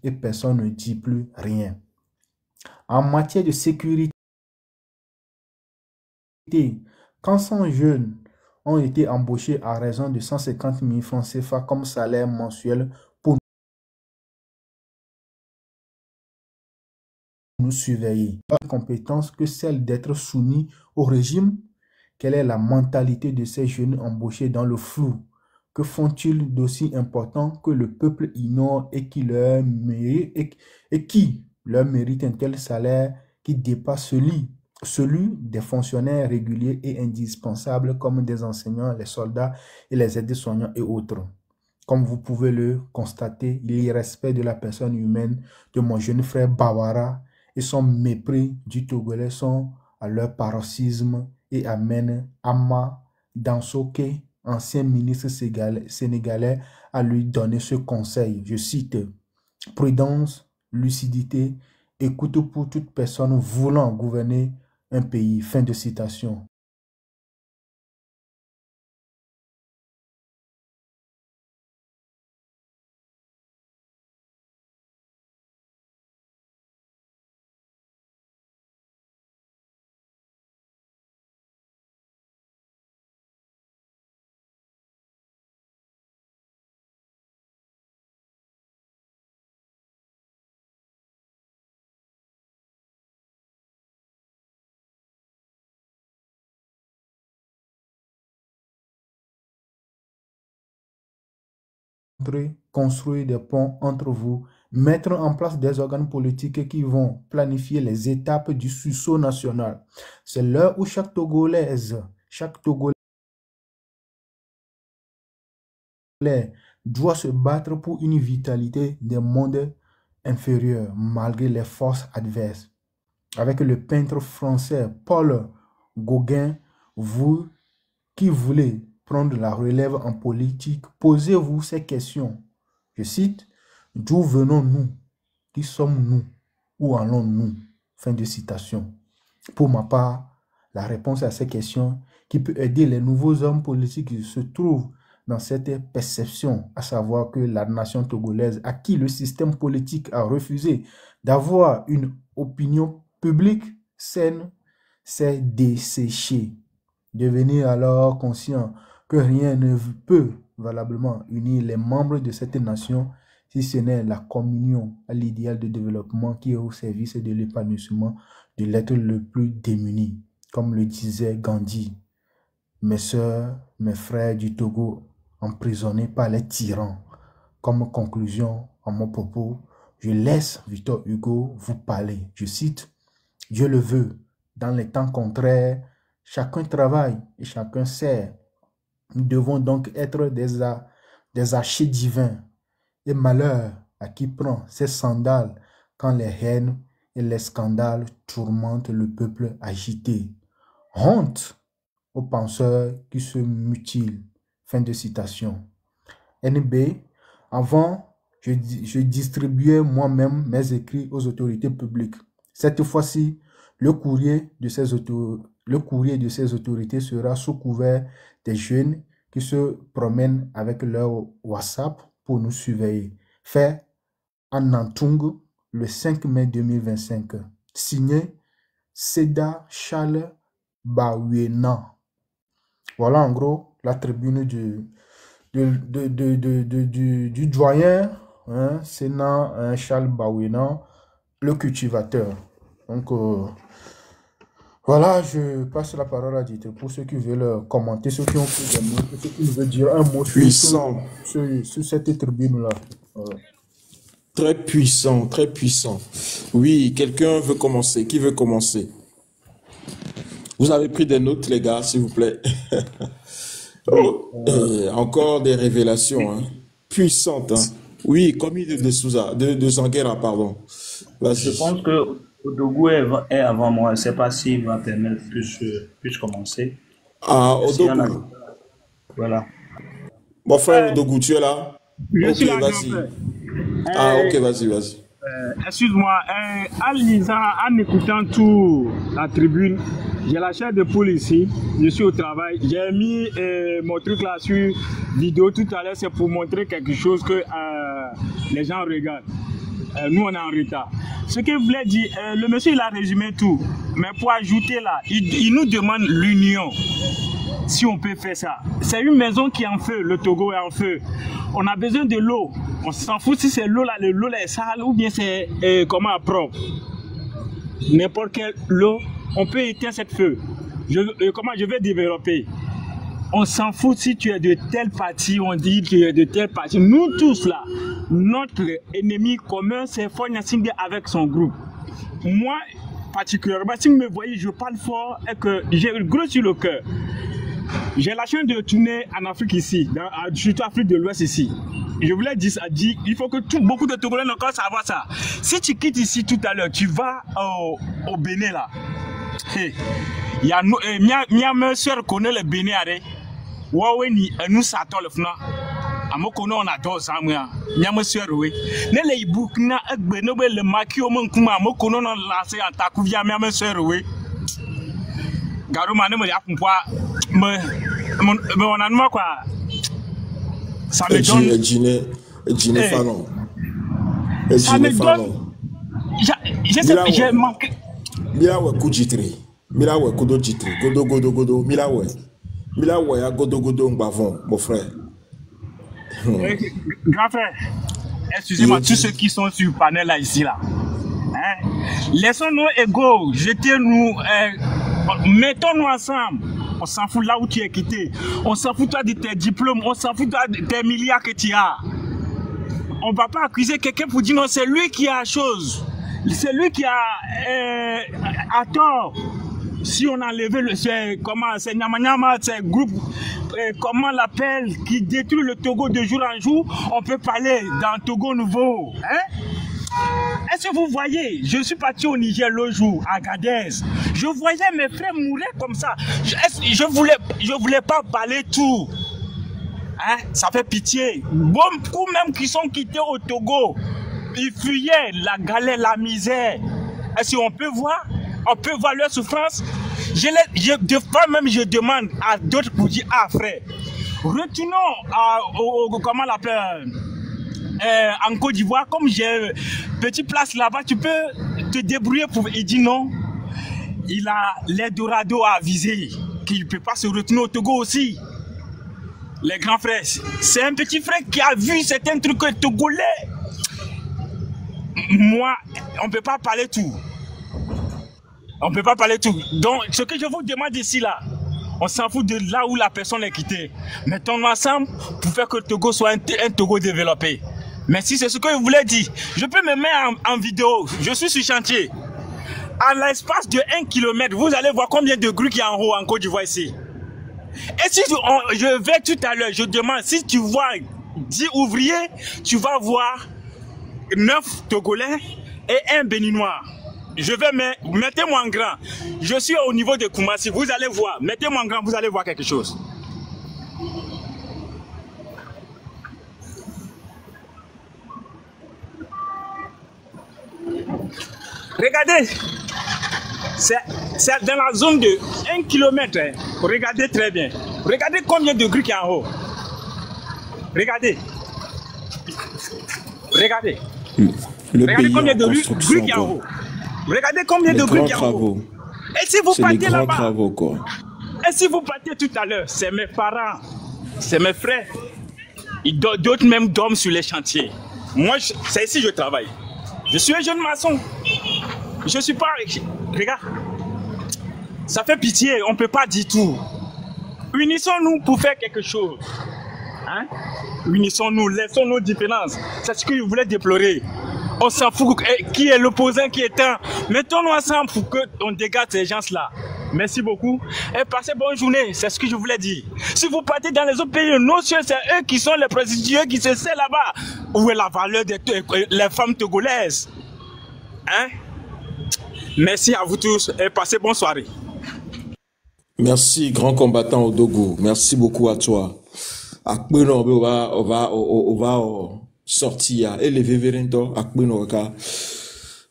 et personne ne dit plus rien. En matière de sécurité, quand 100 jeunes ont été embauchés à raison de 150 000 francs CFA comme salaire mensuel pour nous surveiller, leur compétence que celle d'être soumis au régime. Quelle est la mentalité de ces jeunes embauchés dans le flou? Que font-ils d'aussi important que le peuple ignore et qui leur mérite un tel salaire qui dépasse celui des fonctionnaires réguliers et indispensables comme des enseignants, les soldats et les aides-soignants et autres? Comme vous pouvez le constater, il y a respect de la personne humaine de mon jeune frère Bawara et son mépris du Togolais sont à leur paroxysme et amènent Amma Dansoke, ancien ministre sénégalais, à lui donner ce conseil. Je cite: prudence, lucidité, écoute pour toute personne voulant gouverner un pays. Fin de citation. Construire des ponts entre vous, mettre en place des organes politiques qui vont planifier les étapes du sursaut national. C'est l'heure où chaque Togolais doit se battre pour une vitalité des mondes inférieurs malgré les forces adverses. Avec le peintre français Paul Gauguin, vous qui voulez prendre la relève en politique, posez-vous ces questions. Je cite: d'où venons-nous? Qui sommes-nous? Où allons-nous? Fin de citation. Pour ma part, la réponse à ces questions qui peut aider les nouveaux hommes politiques qui se trouvent dans cette perception, à savoir que la nation togolaise, à qui le système politique a refusé d'avoir une opinion publique saine, s'est desséché. Devenir alors conscient que rien ne peut valablement unir les membres de cette nation si ce n'est la communion à l'idéal de développement qui est au service de l'épanouissement de l'être le plus démuni. Comme le disait Gandhi, mes sœurs, mes frères du Togo, emprisonnés par les tyrans. Comme conclusion à mon propos, je laisse Victor Hugo vous parler. Je cite: Dieu le veut, dans les temps contraires, chacun travaille et chacun sert. Nous devons donc être des archers divins. Et malheur à qui prend ses sandales quand les haines et les scandales tourmentent le peuple agité. Honte aux penseurs qui se mutilent. Fin de citation. NB, avant, je distribuais moi-même mes écrits aux autorités publiques. Cette fois-ci, le courrier de ces autorités sera sous couvert des jeunes qui se promènent avec leur WhatsApp pour nous surveiller. Fait à Nantung le 5 mai 2025. Signé Seda Charles Bawena. Voilà en gros la tribune du doyen, hein, Sénat Charles Bawena, le cultivateur. Donc voilà, je passe la parole à Dieter pour ceux qui veulent commenter, ceux qui ont fait des mots, ceux qui veulent dire un mot Puissant. sur cette tribune-là. Voilà. Très puissant, très puissant. Oui, quelqu'un veut commencer. Qui veut commencer? Vous avez pris des notes, les gars, s'il vous plaît. Encore des révélations, hein. Puissantes. Hein. Oui, commis de Souza, de Zanguera, pardon. Je pense que Odogu est avant moi. Je ne sais pas s'il va permettre que je puisse commencer. Ah, Odogu. Voilà. Mon frère Odogu, tu es là? Je suis là, vas-y. Ah, ok, vas-y. Excuse-moi, en lisant, en écoutant tout la tribune, j'ai la chair de poule ici, je suis au travail, j'ai mis mon truc là sur vidéo tout à l'heure, c'est pour montrer quelque chose que les gens regardent. Nous on est en retard. Ce qu'il voulait dire, le monsieur il a résumé tout, mais pour ajouter là, il nous demande l'union. Si on peut faire ça. C'est une maison qui est en feu, le Togo est en feu. On a besoin de l'eau. On s'en fout si c'est l'eau là, l'eau là est sale ou bien c'est comment propre. N'importe quelle eau, on peut éteindre cette feu. Comment je vais développer. On s'en fout si tu es de telle partie, on dit que tu es de telle partie. Nous tous là, notre ennemi commun, c'est Fonya Singh avec son groupe. Moi, particulièrement, si vous me voyez, je parle fort et que j'ai le gros sur le cœur. J'ai la chance de tourner en Afrique ici, surtout Afrique de l'Ouest ici. Je voulais dire ça, il faut que beaucoup de Togolais encore savoir ça. Si tu quittes ici tout à l'heure, tu vas au Bénin là. Il y a ma soeur connaît le Bénin. Nous sortons le fna. Amokono on adore ça moi. Nyama soeur oui. Ne le Burkina egbe no be le makio mon kuma amokono non lancer en takuvia ma soeur oui. Garo mane me yakumpa me on a moi quoi. Ça me donne Gine Fallon. Ça me donne. J'ai manqué. Mira we kujitri. Mira we kudo jitri. Godo. Mira we ya godo mbavon, mon frère. Grand frère, excusez-moi, tous ceux qui sont sur le panel là, ici, là. Hein? Laissons-nous égaux, jetez-nous, mettons-nous ensemble. On s'en fout là où tu es quitté. On s'en fout toi de tes diplômes, on s'en fout toi de tes milliards que tu as. On ne va pas accuser quelqu'un pour dire non, c'est lui qui a chose. C'est lui qui a tort. Si on a enlevé c'est Nyama, c'est groupe, comment on l'appelle, qui détruit le Togo de jour en jour, on peut parler d'un Togo nouveau. Hein? Est-ce que vous voyez, je suis parti au Niger le jour, à Gadez. Je voyais mes frères mourir comme ça. Je voulais pas parler tout. Hein? Ça fait pitié. Beaucoup même qui sont quittés au Togo, ils fuyaient la galère, la misère. Est-ce qu'on peut voir? On peut voir leur souffrance. Des fois même, je demande à d'autres pour dire, ah frère, retournons comment on l'appelle, en Côte d'Ivoire, comme j'ai une petite place là-bas, tu peux te débrouiller pour... Il dit non, il a l'Eldorado à viser, qu'il ne peut pas se retourner au Togo aussi. Les grands frères, c'est un petit frère qui a vu certains trucs togolais. Moi, on ne peut pas parler tout. On ne peut pas parler tout. Donc, ce que je vous demande ici, là, on s'en fout de là où la personne est quittée. Mettons-nous ensemble pour faire que le Togo soit un Togo développé. Mais si c'est ce que je voulais dire, je peux me mettre en vidéo. Je suis sur chantier. À l'espace de 1 km, vous allez voir combien de grues qu'il y a en haut en Côte d'Ivoire ici. Et si je vais tout à l'heure, je demande, si tu vois 10 ouvriers, tu vas voir 9 Togolais et 1 Béninois. Je vais mettez-moi en grand. Je suis au niveau de Koumassi, vous allez voir. Mettez-moi en grand, vous allez voir quelque chose. Regardez, c'est dans la zone de 1 km. Hein. Regardez très bien. Regardez combien de grues qu'il y a en haut. Regardez. Regardez. Regardez combien de grues qu'il y a en haut. Regardez combien de grues qu'il y a en haut. Et si vous partez là-bas, et si vous partez tout à l'heure, c'est mes parents, c'est mes frères. D'autres même dorment sur les chantiers. Moi, c'est ici que je travaille. Je suis un jeune maçon. Je ne suis pas... Regarde. Ça fait pitié, on ne peut pas dire tout. Unissons-nous pour faire quelque chose. Hein? Unissons-nous, laissons nos différences. C'est ce que je voulais déplorer. On s'en fout qui est l'opposant, qui est un. Mettons-nous ensemble pour qu'on dégage ces gens-là. Merci beaucoup. Et passez bonne journée. C'est ce que je voulais dire. Si vous partez dans les autres pays, non, c'est eux qui sont les prostituées qui se servent là-bas. Où est la valeur des femmes togolaises? Hein? Merci à vous tous et passez bonne soirée. Merci, grand combattant Odogo. Merci beaucoup à toi. On va sortir.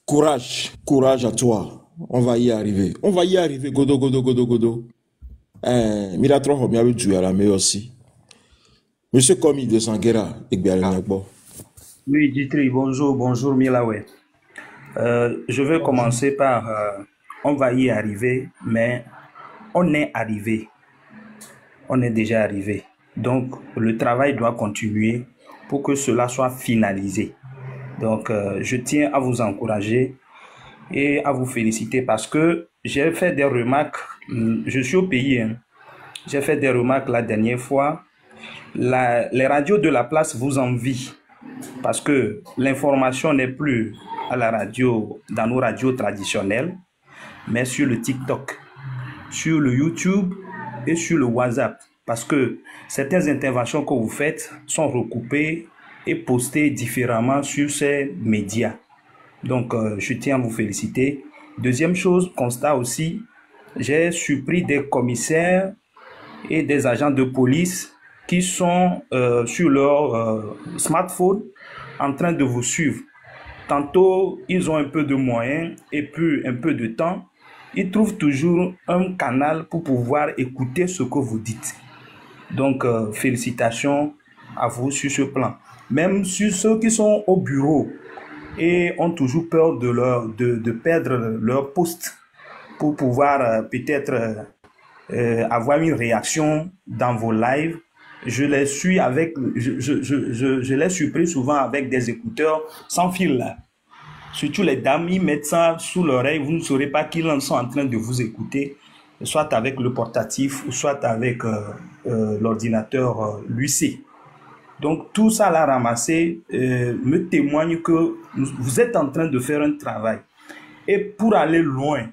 Courage, courage à toi. On va y arriver. On va y arriver. Godo. Miratro, on a joué à la meilleure aussi. Monsieur Komi de Sanguera, Oui, Ditri, bonjour Milawe. Je vais commencer par on va y arriver, mais on est arrivé. On est déjà arrivé. Donc, le travail doit continuer pour que cela soit finalisé. Donc, je tiens à vous encourager et à vous féliciter parce que j'ai fait des remarques. Je suis au pays. Hein. J'ai fait des remarques la dernière fois. Les radios de la place vous envient parce que l'information n'est plus à la radio, dans nos radios traditionnelles, mais sur le TikTok, sur le YouTube et sur le WhatsApp. Parce que certaines interventions que vous faites sont recoupées et postées différemment sur ces médias. Donc, je tiens à vous féliciter. Deuxième chose, constat aussi, j'ai surpris des commissaires et des agents de police qui sont sur leur smartphone en train de vous suivre. Tantôt, ils ont un peu de moyens et puis un peu de temps. Ils trouvent toujours un canal pour pouvoir écouter ce que vous dites. Donc, félicitations à vous sur ce plan. Même sur ceux qui sont au bureau et ont toujours peur de perdre leur poste pour pouvoir peut-être avoir une réaction dans vos lives. Je les suis avec, je les surpris souvent avec des écouteurs sans fil là. Surtout les dames, ils mettent ça sous l'oreille, vous ne saurez pas qu'ils sont en train de vous écouter, soit avec le portatif, ou soit avec l'ordinateur l'UC. Donc tout ça là ramassé me témoigne que vous êtes en train de faire un travail. Et pour aller loin,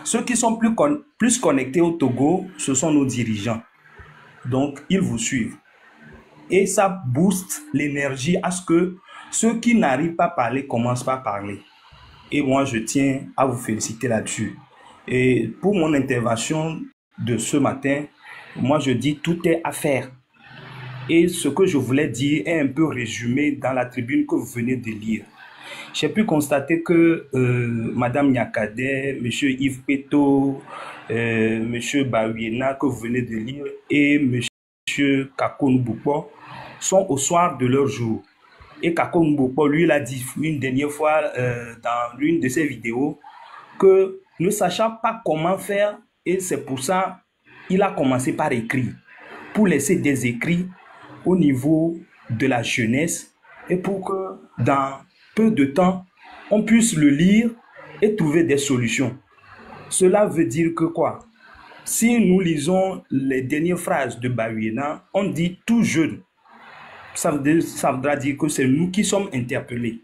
ceux qui sont plus connectés au Togo, ce sont nos dirigeants. Donc, ils vous suivent. Et ça booste l'énergie à ce que ceux qui n'arrivent pas à parler commencent par parler. Et moi, je tiens à vous féliciter là-dessus. Et pour mon intervention de ce matin, moi, je dis tout est à faire. Et ce que je voulais dire est un peu résumé dans la tribune que vous venez de lire. J'ai pu constater que Madame Nyakade, M. Yves Peto, M. Bawiena que vous venez de lire et M. Kakoun Boukpo sont au soir de leur jour. Et Kakoun Boukpo, lui, il a dit une dernière fois dans l'une de ses vidéos que ne sachant pas comment faire, et c'est pour ça qu'il a commencé par écrire, pour laisser des écrits au niveau de la jeunesse et pour que dans peu de temps, on puisse le lire et trouver des solutions. Cela veut dire que quoi? Si nous lisons les dernières phrases de Bawiena, on dit tout jeune. Ça voudra dire que c'est nous qui sommes interpellés.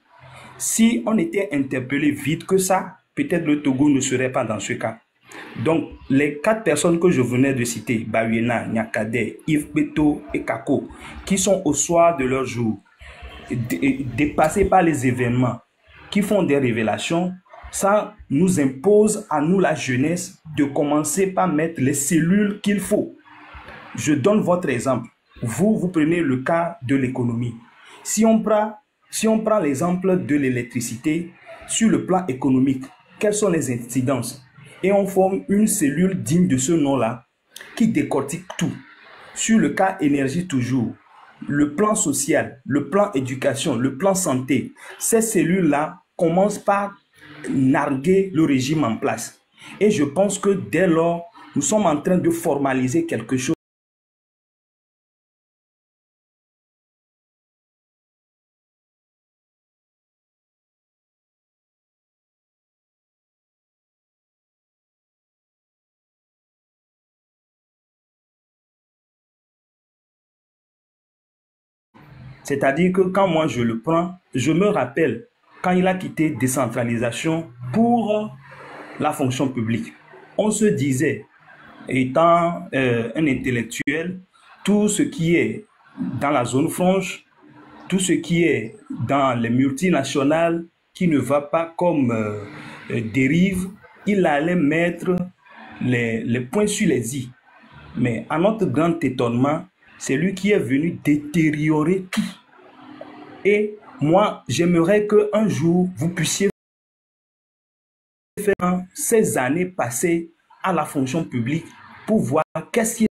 Si on était interpellé vite que ça, peut-être le Togo ne serait pas dans ce cas. Donc, les 4 personnes que je venais de citer, Bawena, Nyakade, Yves Beto et Kako, qui sont au soir de leur jour, dépassés par les événements, qui font des révélations, ça nous impose à nous, la jeunesse, de commencer par mettre les cellules qu'il faut. Je donne votre exemple. Vous prenez le cas de l'économie. Si on prend l'exemple de l'électricité, sur le plan économique, quelles sont les incidences? Et on forme une cellule digne de ce nom-là, qui décortique tout. Sur le cas énergie toujours, le plan social, le plan éducation, le plan santé, ces cellules-là commencent par narguer le régime en place. Et je pense que dès lors, nous sommes en train de formaliser quelque chose. C'est-à-dire que quand moi je le prends, je me rappelle quand il a quitté décentralisation pour la fonction publique. On se disait, étant un intellectuel, tout ce qui est dans la zone franche, tout ce qui est dans les multinationales qui ne va pas comme dérive, il allait mettre les points sur les i. Mais à notre grand étonnement, c'est lui qui est venu détériorer tout. Et moi, j'aimerais qu'un jour, vous puissiez faire ces années passées à la fonction publique pour voir qu'est-ce qu'il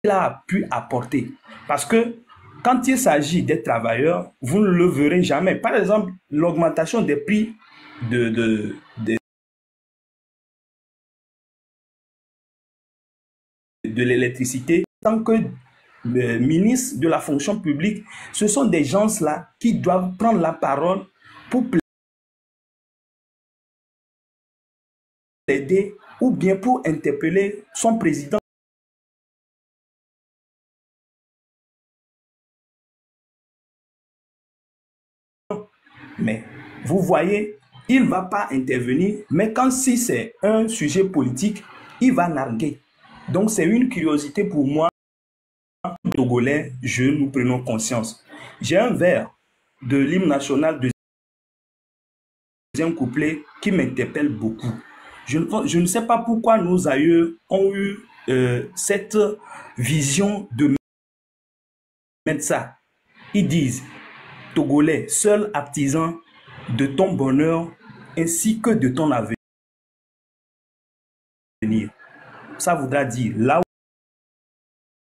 a pu apporter. Parce que quand il s'agit des travailleurs, vous ne le verrez jamais. Par exemple, l'augmentation des prix de l'électricité, tant que ministre de la fonction publique, ce sont des gens-là qui doivent prendre la parole pour plaider ou bien pour interpeller son président. Mais vous voyez, il ne va pas intervenir, mais quand si c'est un sujet politique, il va narguer. Donc c'est une curiosité pour moi, Togolais, nous prenons conscience. J'ai un vers de l'hymne national de deuxième couplet qui m'interpelle beaucoup. Je ne sais pas pourquoi nos aïeux ont eu cette vision de mettre ça. Ils disent, Togolais, seul artisan de ton bonheur ainsi que de ton avenir. Ça voudra dire, là